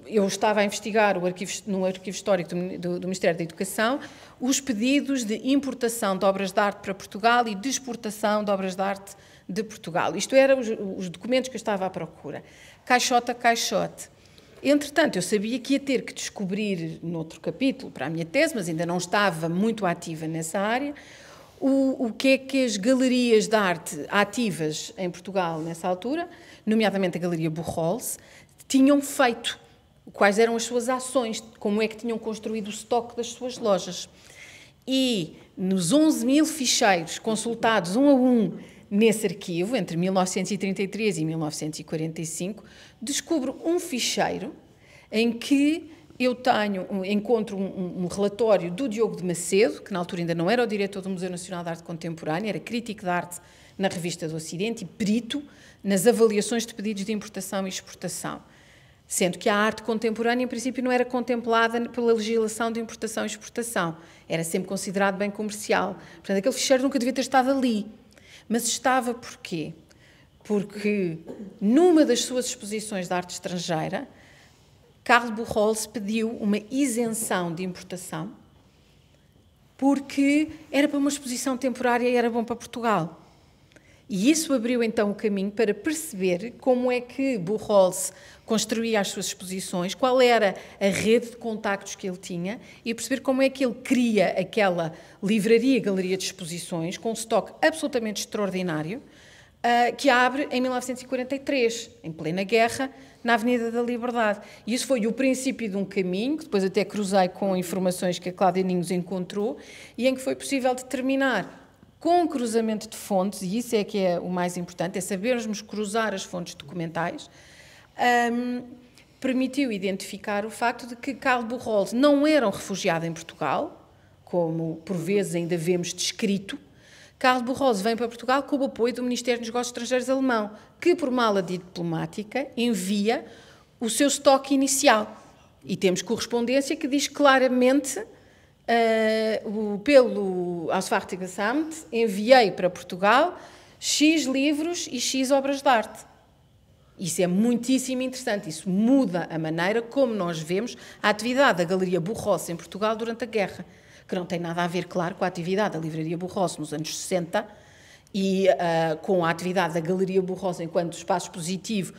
Eu estava a investigar no arquivo histórico do Ministério da Educação os pedidos de importação de obras de arte para Portugal e de exportação de obras de arte de Portugal. Isto eram os documentos que eu estava à procura. Caixote a caixote. Entretanto, eu sabia que ia ter que descobrir, noutro capítulo, para a minha tese, mas ainda não estava muito ativa nessa área, o que é que as galerias de arte ativas em Portugal nessa altura, nomeadamente a Galeria Buchholz, tinham feito, quais eram as suas ações, como é que tinham construído o estoque das suas lojas. E nos 11.000 ficheiros consultados um a um nesse arquivo, entre 1933 e 1945, descubro um ficheiro em que eu encontro um relatório do Diogo de Macedo, que na altura ainda não era o diretor do Museu Nacional de Arte Contemporânea, era crítico de arte na Revista do Ocidente e perito nas avaliações de pedidos de importação e exportação. Sendo que a arte contemporânea, em princípio, não era contemplada pela legislação de importação e exportação. Era sempre considerado bem comercial. Portanto, aquele ficheiro nunca devia ter estado ali. Mas estava porquê? Porque, numa das suas exposições de arte estrangeira, Karl Buchholz pediu uma isenção de importação porque era para uma exposição temporária e era bom para Portugal. E isso abriu então o caminho para perceber como é que Buchholz construía as suas exposições, qual era a rede de contactos que ele tinha e perceber como é que ele cria aquela livraria-galeria de exposições com um estoque absolutamente extraordinário que abre em 1943, em plena guerra, na Avenida da Liberdade. E isso foi o princípio de um caminho, que depois até cruzei com informações que a Cláudia Ninhos encontrou, e em que foi possível determinar com cruzamento de fontes, e isso é que é o mais importante, é sabermos cruzar as fontes documentais, permitiu identificar o facto de que Karl Buchholz não era um refugiado em Portugal, como por vezes ainda vemos descrito. Karl Buchholz vem para Portugal com o apoio do Ministério dos Negócios Estrangeiros alemão, que, por mala diplomática, envia o seu estoque inicial. E temos correspondência que diz claramente, pelo Auswärtiges Amt, enviei para Portugal X livros e X obras de arte. Isso é muitíssimo interessante, isso muda a maneira como nós vemos a atividade da Galeria Buchholz em Portugal durante a guerra, que não tem nada a ver, claro, com a atividade da Livraria Buchholz nos anos 60 e com a atividade da Galeria Buchholz enquanto espaço expositivo,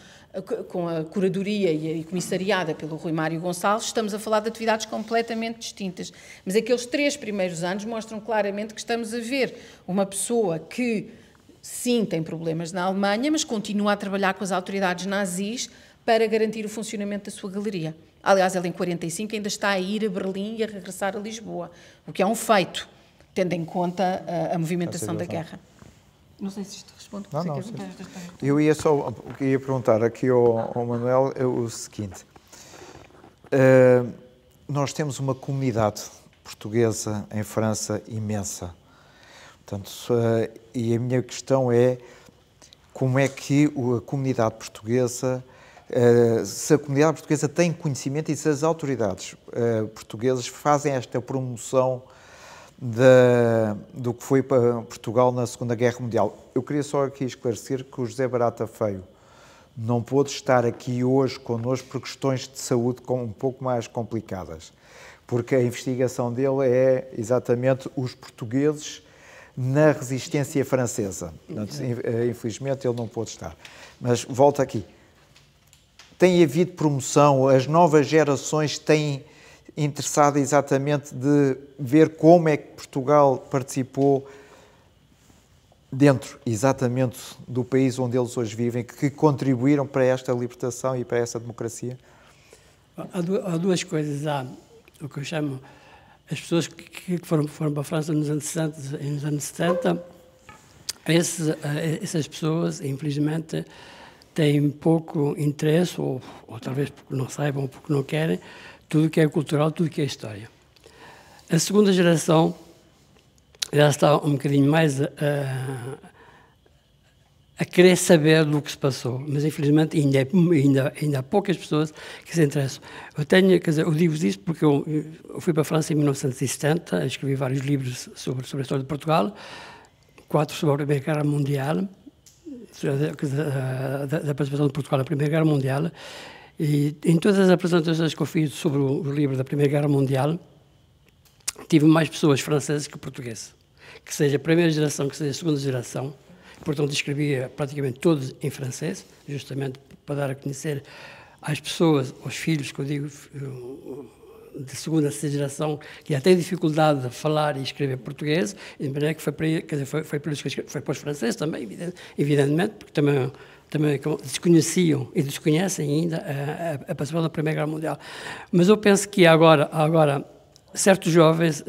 com a curadoria e comissariada pelo Rui Mário Gonçalves. Estamos a falar de atividades completamente distintas. Mas aqueles 3 primeiros anos mostram claramente que estamos a ver uma pessoa que, sim, tem problemas na Alemanha, mas continua a trabalhar com as autoridades nazis para garantir o funcionamento da sua galeria. Aliás, ele em 45 ainda está a ir a Berlim e a regressar a Lisboa, o que é um feito, tendo em conta a movimentação da guerra. Não sei se isto responde. Não, eu ia perguntar aqui ao Manuel o seguinte. Nós temos uma comunidade portuguesa em França imensa. Portanto, e a minha questão é como é que a comunidade portuguesa, se a comunidade portuguesa tem conhecimento e se as autoridades portuguesas fazem esta promoção do que foi para Portugal na Segunda Guerra Mundial. Eu queria só aqui esclarecer que o José Barata Feio não pôde estar aqui hoje connosco por questões de saúde um pouco mais complicadas, porque a investigação dele é exatamente os portugueses na resistência francesa. Infelizmente ele não pôde estar. Mas volto aqui. Tem havido promoção, as novas gerações têm interessado exatamente de ver como é que Portugal participou dentro, exatamente, do país onde eles hoje vivem, que contribuíram para esta libertação e para essa democracia? Há duas coisas. Há o que eu chamo as pessoas que foram para a França nos anos 60 e nos anos 70. Essas pessoas, infelizmente, têm pouco interesse, ou talvez porque não saibam, ou porque não querem, tudo que é cultural, tudo que é história. A segunda geração já está um bocadinho mais a querer saber do que se passou, mas infelizmente ainda há poucas pessoas que se interessam. Eu digo isso porque eu fui para a França em 1970, escrevi vários livros sobre a história de Portugal, 4 sobre a Primeira Guerra Mundial, da participação de Portugal na Primeira Guerra Mundial. E em todas as apresentações que eu fiz sobre o livro da Primeira Guerra Mundial, tive mais pessoas francesas que portuguesas. Que seja a primeira geração, que seja a segunda geração. Portanto, escrevia praticamente todos em francês, justamente para dar a conhecer às pessoas, aos filhos, que eu digo, de segunda a terceira geração, que já têm dificuldade de falar e escrever português, de maneira que foi para isso que foi para os franceses também, evidentemente, porque também desconheciam e desconhecem ainda a participação da Primeira Guerra Mundial. Mas eu penso que agora certos jovens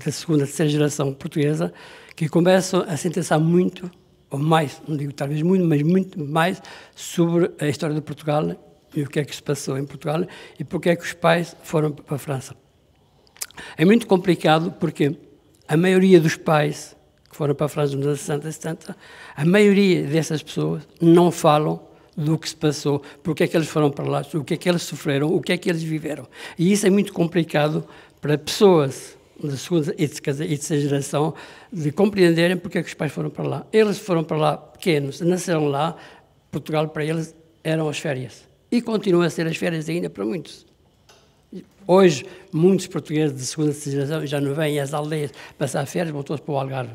da segunda, terceira geração portuguesa que começam a se interessar muito, ou mais, não digo talvez muito, mas muito mais, sobre a história de Portugal e o que é que se passou em Portugal e porque é que os pais foram para a França. É muito complicado porque a maioria dos pais que foram para a França nos anos 60 e 70, a maioria dessas pessoas não falam do que se passou, porque é que eles foram para lá, o que é que eles sofreram, o que é que eles viveram. E isso é muito complicado para pessoas da segunda e terceira geração de compreenderem porque é que os pais foram para lá. Eles foram para lá pequenos, nasceram lá, Portugal para eles eram as férias. E continuam a ser as férias ainda para muitos. Hoje, muitos portugueses de segunda e terceira geração já não vêm às aldeias passar férias, vão todos para o Algarve.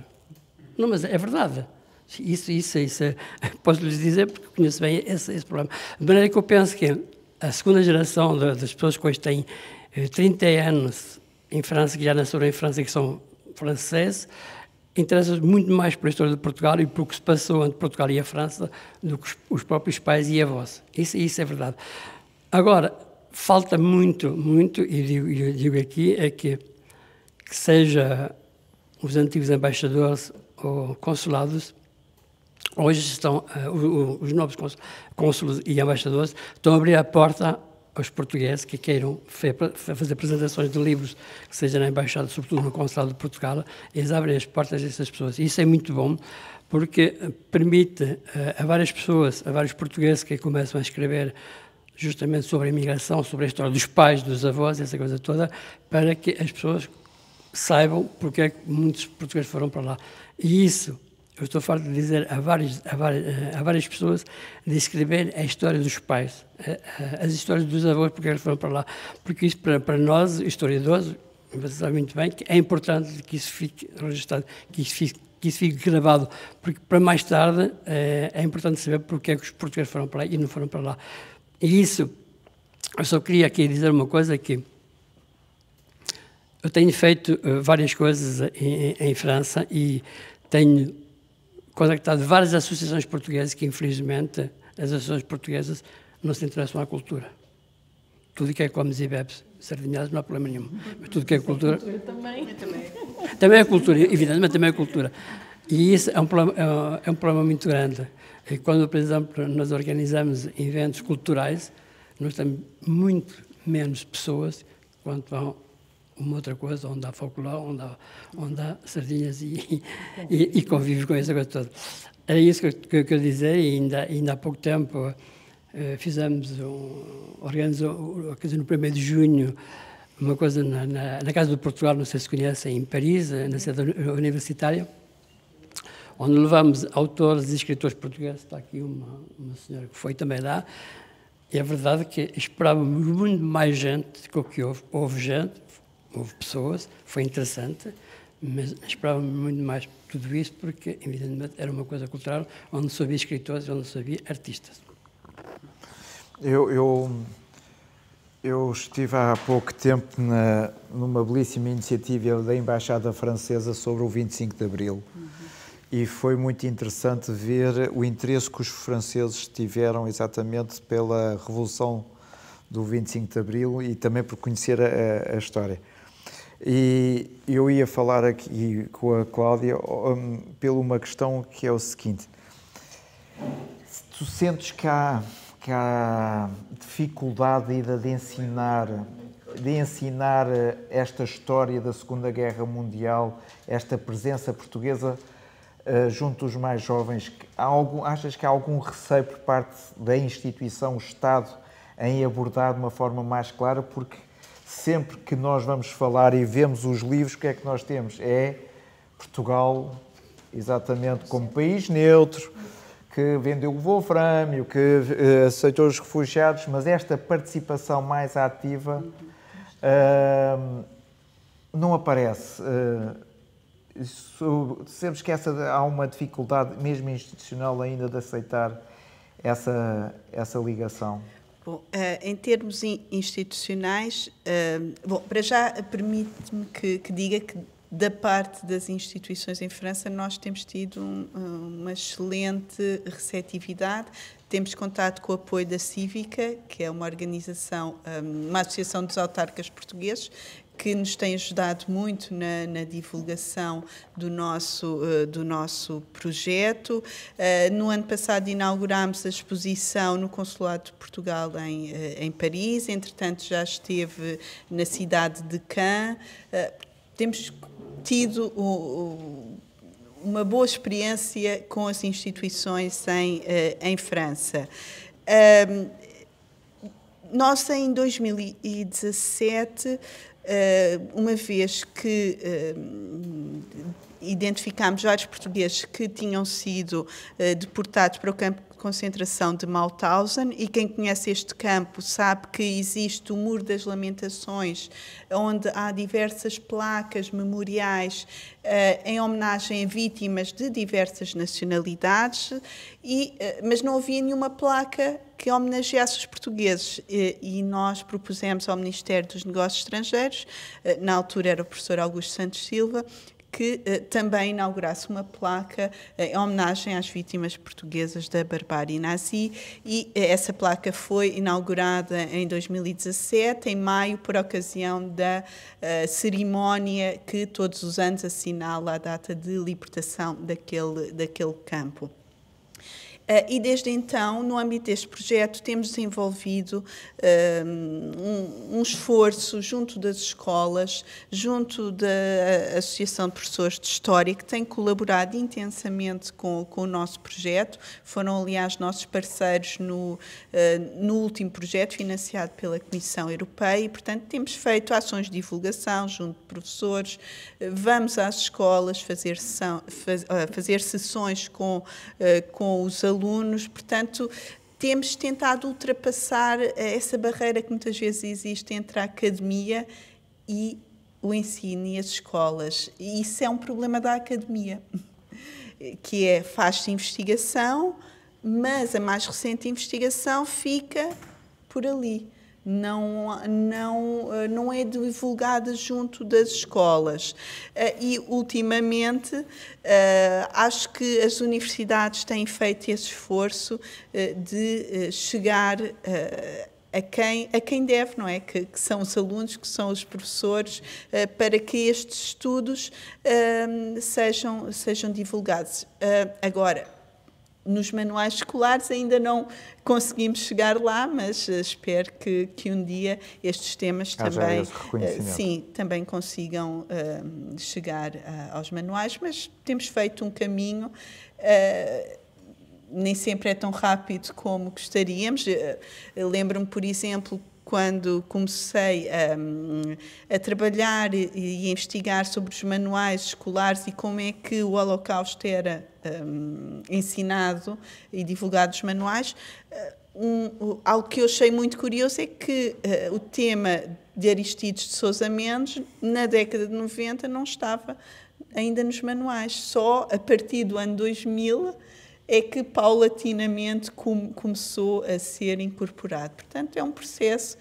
Não, mas é verdade. Isso posso-lhes dizer porque conheço bem esse problema. De maneira que eu penso que a segunda geração das pessoas que hoje têm 30 anos em França, que já nasceram em França e que são franceses, interessam muito mais pela história de Portugal e pelo que se passou entre Portugal e a França do que os próprios pais e avós. Isso é verdade. Agora, falta muito, e digo aqui, é que seja os antigos embaixadores ou consulados hoje estão, os novos cônsules e embaixadores estão a abrir a porta aos portugueses que queiram fazer apresentações de livros, que seja na Embaixada, sobretudo no Consulado de Portugal, eles abrem as portas a essas pessoas. E isso é muito bom, porque permite a várias pessoas, a vários portugueses que começam a escrever justamente sobre a imigração, sobre a história dos pais, dos avós, essa coisa toda, para que as pessoas saibam porque é que muitos portugueses foram para lá. E isso, eu estou farto de dizer a várias pessoas, de escrever a história dos pais, as histórias dos avós, porque eles foram para lá. Porque isso, para nós, historiadores, você sabe muito bem que é importante que isso fique registrado, que isso fique gravado, porque para mais tarde é importante saber porque é que os portugueses foram para lá e não foram para lá. E isso, eu só queria aqui dizer uma coisa, que eu tenho feito várias coisas em França e tenho contactado várias associações portuguesas que, infelizmente, as associações portuguesas não se interessam à cultura. Tudo que é comes e bebes, sardinhadas, não há problema nenhum. Mas tudo que é cultura... Também é cultura, evidentemente também é cultura. E isso é um problema muito grande. E quando, por exemplo, nós organizamos eventos culturais, nós temos muito menos pessoas quando vão uma outra coisa, onde há folclore, onde há sardinhas e convive com essa coisa toda. É isso que eu quero dizer, e ainda há pouco tempo organizou, quer dizer, no 1º de junho, uma coisa na Casa do Portugal, não sei se conhecem, em Paris, na sede universitária, onde levamos autores e escritores portugueses. Está aqui uma senhora que foi também lá, e é verdade que esperávamos muito mais gente do que houve. Houve gente, houve pessoas, foi interessante, mas esperávamos muito mais tudo isso, porque, evidentemente, era uma coisa cultural onde só havia escritores, onde só havia artistas. Eu estive há pouco tempo numa belíssima iniciativa da Embaixada Francesa sobre o 25 de Abril. E foi muito interessante ver o interesse que os franceses tiveram exatamente pela Revolução do 25 de Abril e também por conhecer a história. E eu ia falar aqui com a Cláudia pela uma questão que é o seguinte: tu sentes que há dificuldade ainda de ensinar esta história da Segunda Guerra Mundial, esta presença portuguesa junto dos mais jovens? Achas que há algum receio por parte da instituição, o Estado, em abordar de uma forma mais clara? Porque sempre que nós vamos falar e vemos os livros, o que é que nós temos? É Portugal, exatamente como país neutro, que vendeu o wolframio, que aceitou os refugiados, mas esta participação mais ativa não aparece. Sabemos que há uma dificuldade, mesmo institucional, ainda de aceitar essa ligação. Bom, em termos institucionais, para já permite-me que diga que da parte das instituições em França nós temos tido uma excelente receptividade. Temos contado com o apoio da Cívica, que é uma organização, uma associação dos autarcas portugueses, que nos tem ajudado muito na divulgação do nosso projeto. No ano passado inaugurámos a exposição no Consulado de Portugal em Paris, entretanto já esteve na cidade de Cannes. Temos tido uma boa experiência com as instituições em França. Nós, em 2017, uma vez que identificámos vários portugueses que tinham sido deportados para o campo de concentração de Mauthausen, e quem conhece este campo sabe que existe o Muro das Lamentações, onde há diversas placas memoriais em homenagem a vítimas de diversas nacionalidades, mas não havia nenhuma placa que homenageasse os portugueses, e nós propusemos ao Ministério dos Negócios Estrangeiros, na altura era o professor Augusto Santos Silva, que também inaugurasse uma placa em homenagem às vítimas portuguesas da barbárie nazi, e essa placa foi inaugurada em 2017, em maio, por ocasião da cerimónia que todos os anos assinala a data de libertação daquele campo. E desde então, no âmbito deste projeto, temos desenvolvido um esforço junto das escolas, junto da Associação de Professores de História, que tem colaborado intensamente com o nosso projeto. Foram, aliás, nossos parceiros no último projeto, financiado pela Comissão Europeia, e, portanto, temos feito ações de divulgação junto de professores, vamos às escolas fazer sessões com os alunos, portanto, temos tentado ultrapassar essa barreira que muitas vezes existe entre a academia e o ensino e as escolas. E isso é um problema da academia, que faz-se investigação, mas a mais recente investigação fica por ali. Não é divulgada junto das escolas. E, ultimamente, acho que as universidades têm feito esse esforço de chegar a quem deve, não é? Que são os alunos, que são os professores, para que estes estudos sejam divulgados. Agora, nos manuais escolares ainda não conseguimos chegar lá, mas espero que um dia estes temas também consigam chegar aos manuais, mas temos feito um caminho, nem sempre é tão rápido como gostaríamos. Lembro-me, por exemplo, quando comecei a trabalhar e a investigar sobre os manuais escolares e como é que o Holocausto era ensinado e divulgado nos manuais, algo que eu achei muito curioso é que o tema de Aristides de Sousa Mendes, na década de 90, não estava ainda nos manuais. Só a partir do ano 2000 é que paulatinamente começou a ser incorporado. Portanto, é um processo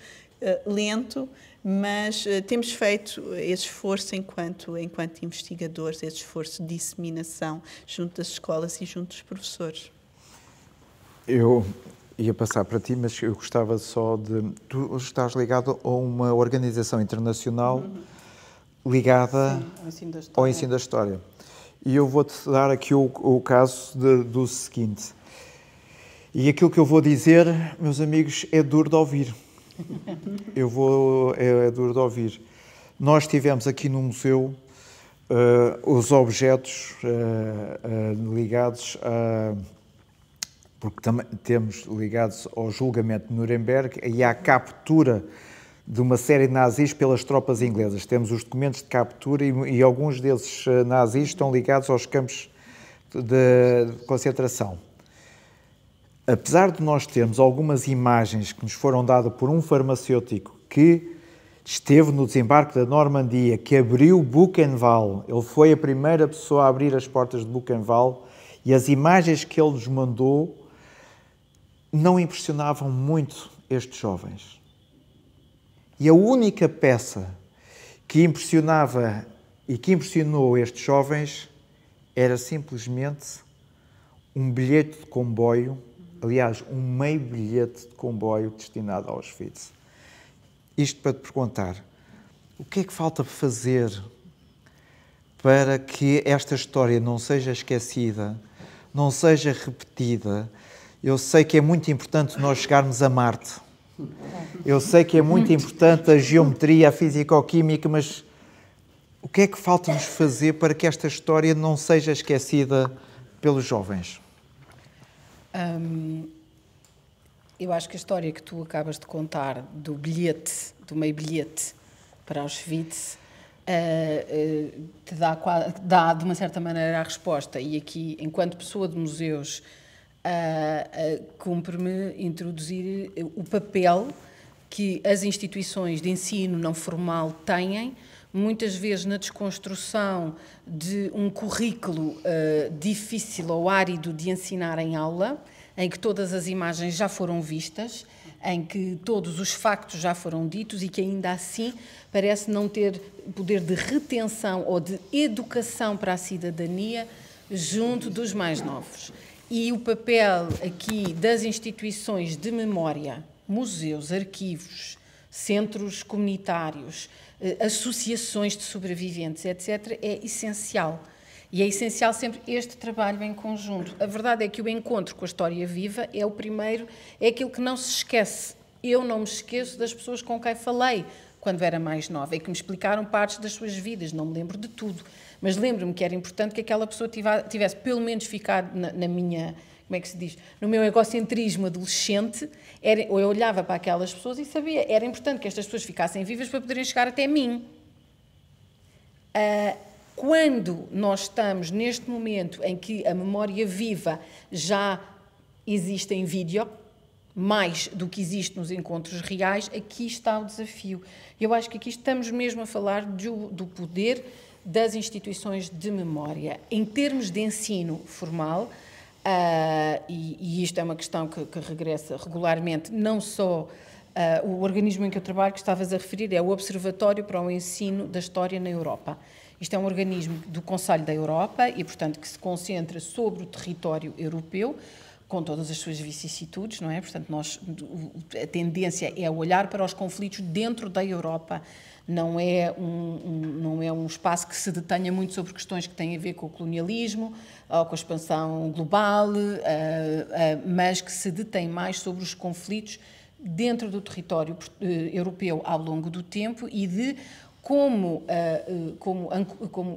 lento, mas temos feito esse esforço enquanto investigadores, esse esforço de disseminação junto das escolas e junto dos professores. Eu ia passar para ti, mas eu gostava só de... Tu estás ligado a uma organização internacional ligada ao ensino da história. E eu vou-te dar aqui o caso do seguinte. E aquilo que eu vou dizer, meus amigos, é duro de ouvir. É duro de ouvir. Nós tivemos aqui no museu os objetos ligados porque também temos ligados ao julgamento de Nuremberg e à captura de uma série de nazis pelas tropas inglesas. Temos os documentos de captura e alguns desses nazis estão ligados aos campos de concentração. Apesar de nós termos algumas imagens que nos foram dadas por um farmacêutico que esteve no desembarque da Normandia, que abriu Buchenwald, ele foi a primeira pessoa a abrir as portas de Buchenwald, e as imagens que ele nos mandou não impressionavam muito estes jovens. E a única peça que impressionava e que impressionou estes jovens era simplesmente um bilhete de comboio, aliás, um meio bilhete de comboio destinado a Auschwitz. Isto para te perguntar, o que é que falta fazer para que esta história não seja esquecida, não seja repetida? Eu sei que é muito importante nós chegarmos a Marte. Eu sei que é muito importante a geometria, a fisicoquímica, mas o que é que falta-nos fazer para que esta história não seja esquecida pelos jovens? Eu acho que a história que tu acabas de contar do bilhete, do meio bilhete para Auschwitz, te dá de uma certa maneira a resposta. E aqui, enquanto pessoa de museus, cumpre-me introduzir o papel que as instituições de ensino não formal têm, muitas vezes na desconstrução de um currículo difícil ou árido de ensinar em aula, em que todas as imagens já foram vistas, em que todos os factos já foram ditos e que ainda assim parece não ter poder de retenção ou de educação para a cidadania junto dos mais novos. E o papel aqui das instituições de memória, museus, arquivos, centros comunitários, associações de sobreviventes, etc., é essencial. E é essencial sempre este trabalho em conjunto. A verdade é que o encontro com a história viva é o primeiro, é aquilo que não se esquece. Eu não me esqueço das pessoas com quem falei quando era mais nova e que me explicaram partes das suas vidas, não me lembro de tudo, mas lembro-me que era importante que aquela pessoa tivesse pelo menos ficado na minha, como é que se diz, no meu egocentrismo adolescente, eu olhava para aquelas pessoas e sabia, era importante que estas pessoas ficassem vivas para poderem chegar até mim. Quando nós estamos neste momento em que a memória viva já existe em vídeo, mais do que existe nos encontros reais, aqui está o desafio. Eu acho que aqui estamos mesmo a falar do poder das instituições de memória. Em termos de ensino formal, e isto é uma questão que regressa regularmente, não só o organismo em que eu trabalho, que estavas a referir, é o Observatório para o Ensino da História na Europa. Isto é um organismo do Conselho da Europa e, portanto, que se concentra sobre o território europeu, com todas as suas vicissitudes, não é? Portanto, a tendência é olhar para os conflitos dentro da Europa. Não é um espaço que se detenha muito sobre questões que têm a ver com o colonialismo ou com a expansão global, mas que se detém mais sobre os conflitos dentro do território europeu ao longo do tempo e de como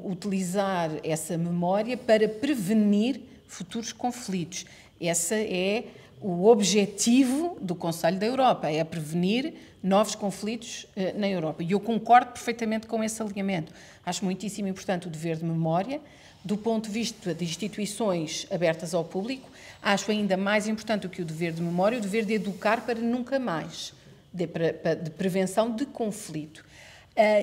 utilizar essa memória para prevenir futuros conflitos. Esse é o objetivo do Conselho da Europa, é prevenir novos conflitos na Europa. E eu concordo perfeitamente com esse alinhamento. Acho muitíssimo importante o dever de memória. Do ponto de vista de instituições abertas ao público, acho ainda mais importante do que o dever de memória, o dever de educar para nunca mais, de prevenção de conflito.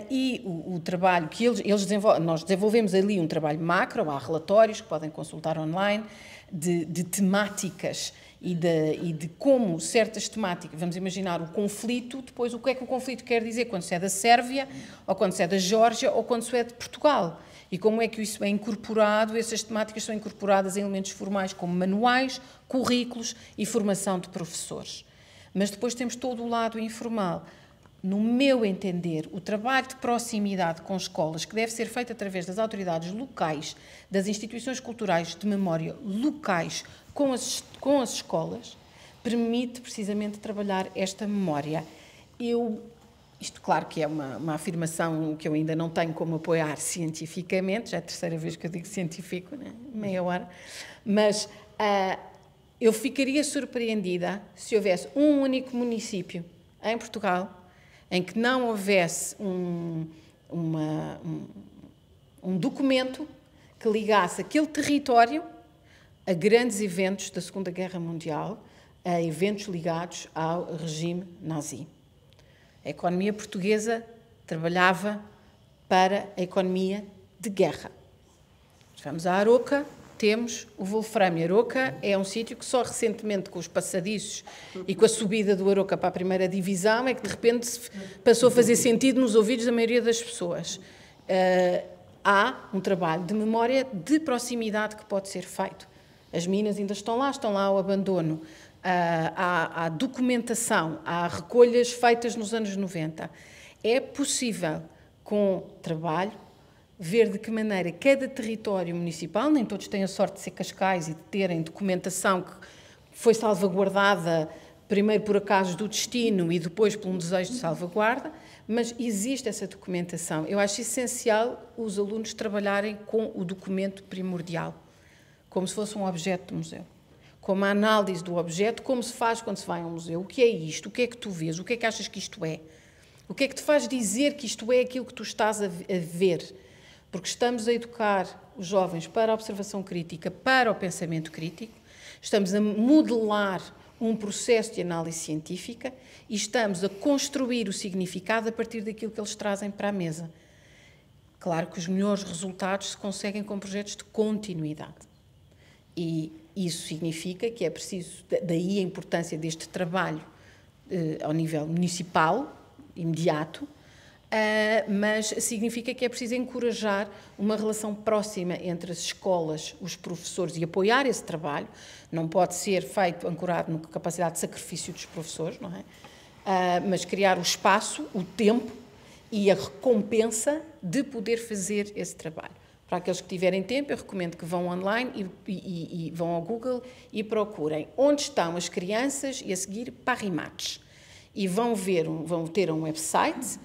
E o trabalho que eles desenvolvem, nós desenvolvemos ali um trabalho macro, há relatórios que podem consultar online, de temáticas e de como certas temáticas, vamos imaginar o conflito, depois o que é que o conflito quer dizer quando se é da Sérvia, ou quando se é da Geórgia, ou quando se é de Portugal. E como é que isso é incorporado, essas temáticas são incorporadas em elementos formais como manuais, currículos e formação de professores. Mas depois temos todo o lado informal. No meu entender, o trabalho de proximidade com escolas, que deve ser feito através das autoridades locais, das instituições culturais de memória locais com as escolas, permite precisamente trabalhar esta memória. Isto, claro, que é uma afirmação que eu ainda não tenho como apoiar cientificamente, já é a terceira vez que eu digo científico, né? Meia hora, mas eu ficaria surpreendida se houvesse um único município em Portugal em que não houvesse um documento que ligasse aquele território a grandes eventos da Segunda Guerra Mundial, a eventos ligados ao regime nazi. A economia portuguesa trabalhava para a economia de guerra. Vamos à Aroca, temos o Wolframio. Aroca é um sítio que só recentemente, com os passadiços e com a subida do Aroca para a primeira divisão, é que de repente passou a fazer sentido nos ouvidos da maioria das pessoas. Há um trabalho de memória de proximidade que pode ser feito. As minas ainda estão lá ao abandono. Há documentação, há recolhas feitas nos anos 90. É possível, com trabalho, ver de que maneira cada território municipal, nem todos têm a sorte de ser Cascais e de terem documentação que foi salvaguardada primeiro por acaso do destino e depois por um desejo de salvaguarda, mas existe essa documentação. Eu acho essencial os alunos trabalharem com o documento primordial, como se fosse um objeto do museu. Como a análise do objeto, como se faz quando se vai a um museu. O que é isto? O que é que tu vês? O que é que achas que isto é? O que é que te faz dizer que isto é aquilo que tu estás a ver? Porque estamos a educar os jovens para a observação crítica, para o pensamento crítico, estamos a modelar um processo de análise científica e estamos a construir o significado a partir daquilo que eles trazem para a mesa. Claro que os melhores resultados se conseguem com projetos de continuidade. E isso significa que é preciso, daí a importância deste trabalho ao nível municipal, imediato, mas significa que é preciso encorajar uma relação próxima entre as escolas, os professores e apoiar esse trabalho. Não pode ser feito ancorado na capacidade de sacrifício dos professores, não é? Mas criar o espaço, o tempo e a recompensa de poder fazer esse trabalho. Para aqueles que tiverem tempo, eu recomendo que vão online e vão ao Google e procurem onde estão as crianças e a seguir Parrimates. E vão ter um website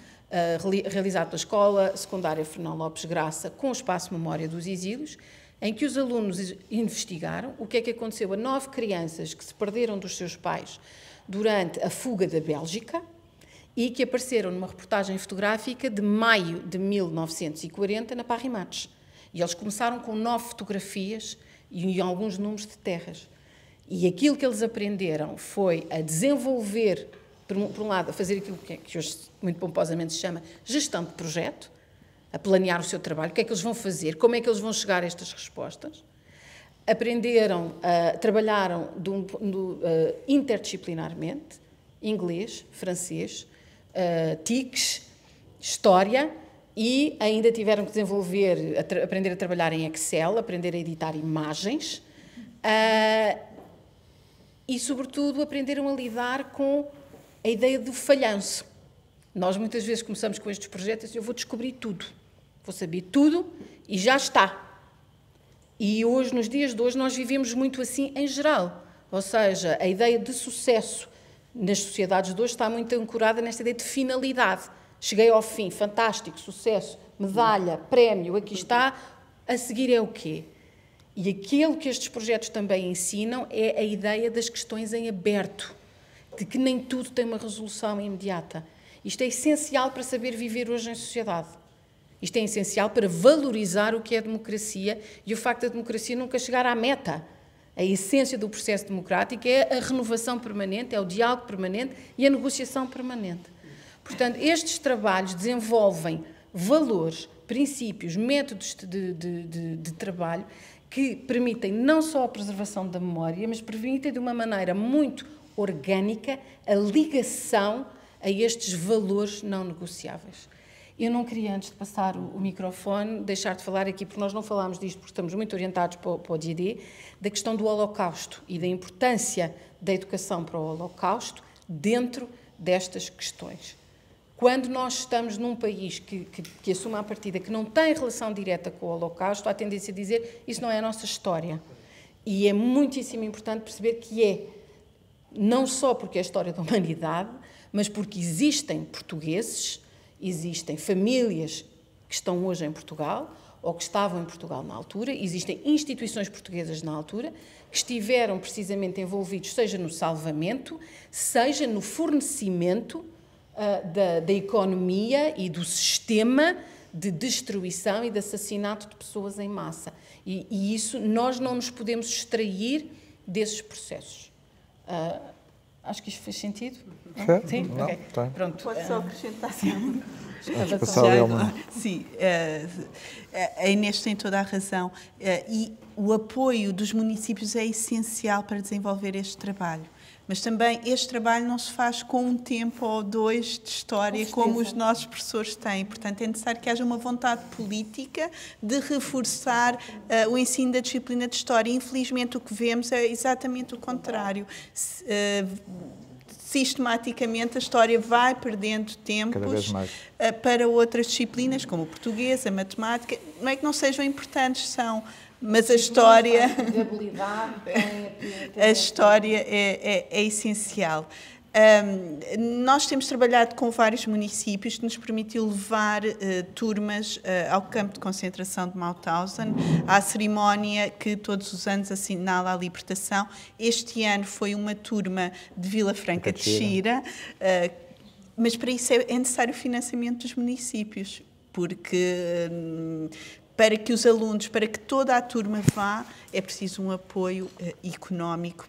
realizado pela Escola Secundária Fernão Lopes Graça com o Espaço Memória dos Exílios, em que os alunos investigaram o que é que aconteceu a 9 crianças que se perderam dos seus pais durante a fuga da Bélgica e que apareceram numa reportagem fotográfica de maio de 1940 na Parrimates. E eles começaram com 9 fotografias e alguns números de terras. E aquilo que eles aprenderam foi a desenvolver, por um lado, a fazer aquilo que hoje muito pomposamente se chama gestão de projeto, a planear o seu trabalho, o que é que eles vão fazer, como é que eles vão chegar a estas respostas. Aprenderam, trabalharam interdisciplinarmente, inglês, francês, TICs, história, e ainda tiveram que aprender a trabalhar em Excel, aprender a editar imagens, e, sobretudo, aprenderam a lidar com a ideia do falhanço. Nós, muitas vezes, começamos com estes projetos e eu vou descobrir tudo, vou saber tudo e já está. E hoje, nos dias de hoje, nós vivemos muito assim em geral. Ou seja, a ideia de sucesso nas sociedades de hoje está muito ancorada nesta ideia de finalidade. Cheguei ao fim, fantástico, sucesso, medalha, prémio, aqui está, a seguir é o quê? E aquilo que estes projetos também ensinam é a ideia das questões em aberto, de que nem tudo tem uma resolução imediata. Isto é essencial para saber viver hoje em sociedade. Isto é essencial para valorizar o que é democracia e o facto da democracia nunca chegar à meta. A essência do processo democrático é a renovação permanente, é o diálogo permanente e a negociação permanente. Portanto, estes trabalhos desenvolvem valores, princípios, métodos de trabalho que permitem não só a preservação da memória, mas permitem de uma maneira muito orgânica a ligação a estes valores não negociáveis. Eu não queria, antes de passar o microfone, deixar de falar aqui, porque nós não falámos disto, porque estamos muito orientados para o DD, da questão do Holocausto e da importância da educação para o Holocausto dentro destas questões. Quando nós estamos num país que assume à partida que não tem relação direta com o Holocausto, há a tendência a dizer isso não é a nossa história. E é muitíssimo importante perceber que é, não só porque é a história da humanidade, mas porque existem portugueses, existem famílias que estão hoje em Portugal ou que estavam em Portugal na altura, existem instituições portuguesas na altura que estiveram precisamente envolvidos, seja no salvamento, seja no fornecimento da economia e do sistema de destruição e de assassinato de pessoas em massa. E isso nós não nos podemos extrair desses processos. Acho que isto fez sentido. Sim? Não, ok. Tá. Pronto. Posso só acrescentar? Sim, a Inês tem toda a razão. E o apoio dos municípios é essencial para desenvolver este trabalho. Mas também este trabalho não se faz com um tempo ou dois de história como os nossos professores têm. Portanto, é necessário que haja uma vontade política de reforçar o ensino da disciplina de História. Infelizmente, o que vemos é exatamente o contrário. Sistematicamente, a História vai perdendo tempos para outras disciplinas, como o português, a matemática. Não é que não sejam importantes, são... Mas a história é essencial. Nós temos trabalhado com vários municípios que nos permitiu levar turmas ao campo de concentração de Mauthausen, à cerimónia que todos os anos assinala a libertação. Este ano foi uma turma de Vila Franca de Xira, mas para isso é necessário o financiamento dos municípios, porque... para que os alunos, para que toda a turma vá, é preciso um apoio económico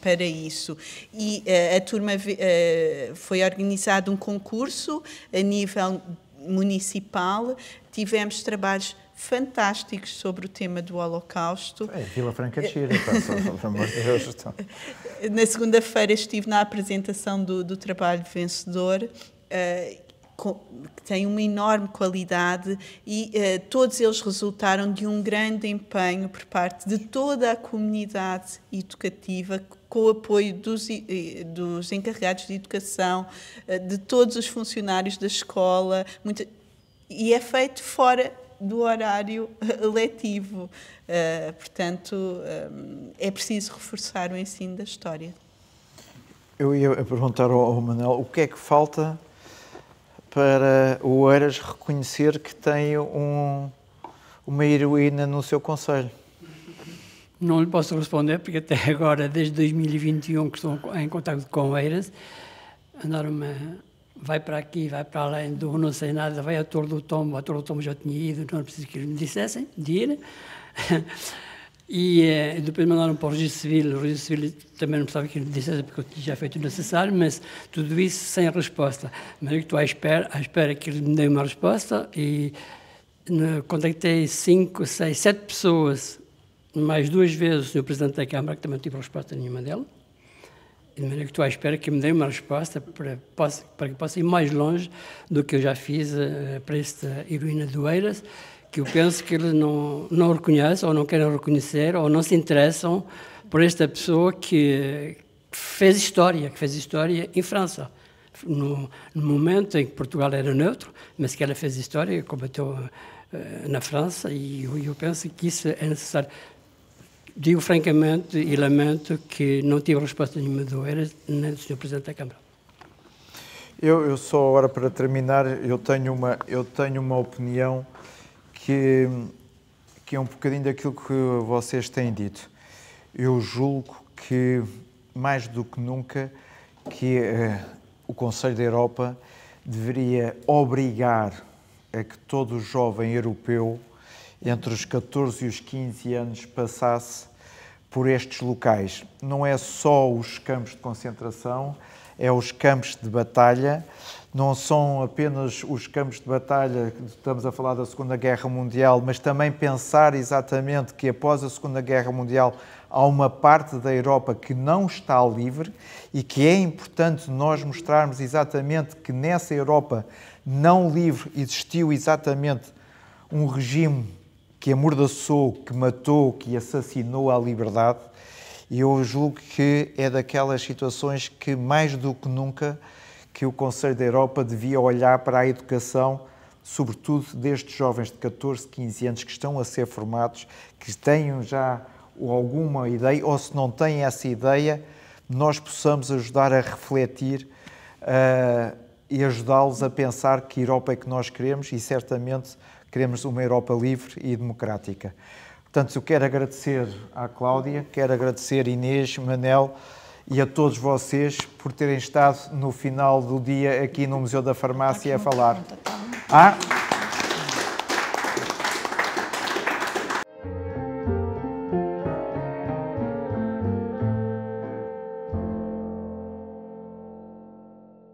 para isso. E a turma foi organizado um concurso a nível municipal, tivemos trabalhos fantásticos sobre o tema do Holocausto. Vila Franca de Xira, pelo amor de Deus. Na segunda-feira estive na apresentação do trabalho vencedor, que tem uma enorme qualidade e todos eles resultaram de um grande empenho por parte de toda a comunidade educativa, com o apoio dos encarregados de educação, de todos os funcionários da escola, e é feito fora do horário letivo. Portanto, é preciso reforçar o ensino da história. Eu ia perguntar ao Manuel o que é que falta para o Oeiras reconhecer que tem uma heroína no seu concelho. Não lhe posso responder, porque até agora, desde 2021, que estou em contato com Oeiras, andaram-me, vai para aqui, vai para além do não sei nada, vai à Torre do Tombo, a Torre do Tombo já tinha ido, não preciso que eles me dissessem de ir. E depois mandaram para o Registro Civil. O Registro Civil também não precisava que eles me dissessem, porque eu tinha já feito o necessário, mas tudo isso sem resposta. Mas eu estou à espera que eles me deem uma resposta, e contactei 5, 6, 7 pessoas, mais 2 vezes o Sr. Presidente da Câmara, que também não tive resposta nenhuma dela. De maneira que estou à espera que me deem uma resposta para que possa ir mais longe do que eu já fiz para esta heroína do Oeiras, que eu penso que eles não reconhecem, ou não querem reconhecer, ou não se interessam por esta pessoa que fez história em França. No momento em que Portugal era neutro, mas que ela fez história, combateu na França, e eu penso que isso é necessário. Digo francamente e lamento que não tive resposta nenhuma do Oeiras, nem do Sr. Presidente da Câmara. Eu só agora para terminar, eu tenho uma opinião que é um bocadinho daquilo que vocês têm dito. Eu julgo que, mais do que nunca, que o Conselho da Europa deveria obrigar a que todo jovem europeu entre os 14 e os 15 anos passasse por estes locais. Não é só os campos de concentração, é os campos de batalha. Não são apenas os campos de batalha, estamos a falar da Segunda Guerra Mundial, mas também pensar exatamente que após a Segunda Guerra Mundial há uma parte da Europa que não está livre, e que é importante nós mostrarmos exatamente que nessa Europa não livre existiu exatamente um regime que amordaçou, que matou, que assassinou a liberdade. E eu julgo que é daquelas situações que, mais do que nunca, que o Conselho da Europa devia olhar para a educação, sobretudo destes jovens de 14, 15 anos que estão a ser formados, que tenham já alguma ideia, ou se não têm essa ideia, nós possamos ajudar a refletir e ajudá-los a pensar que Europa é que nós queremos, e certamente queremos uma Europa livre e democrática. Portanto, eu quero agradecer à Cláudia, quero agradecer a Inês, Manel e a todos vocês por terem estado no final do dia aqui no Museu da Farmácia a falar.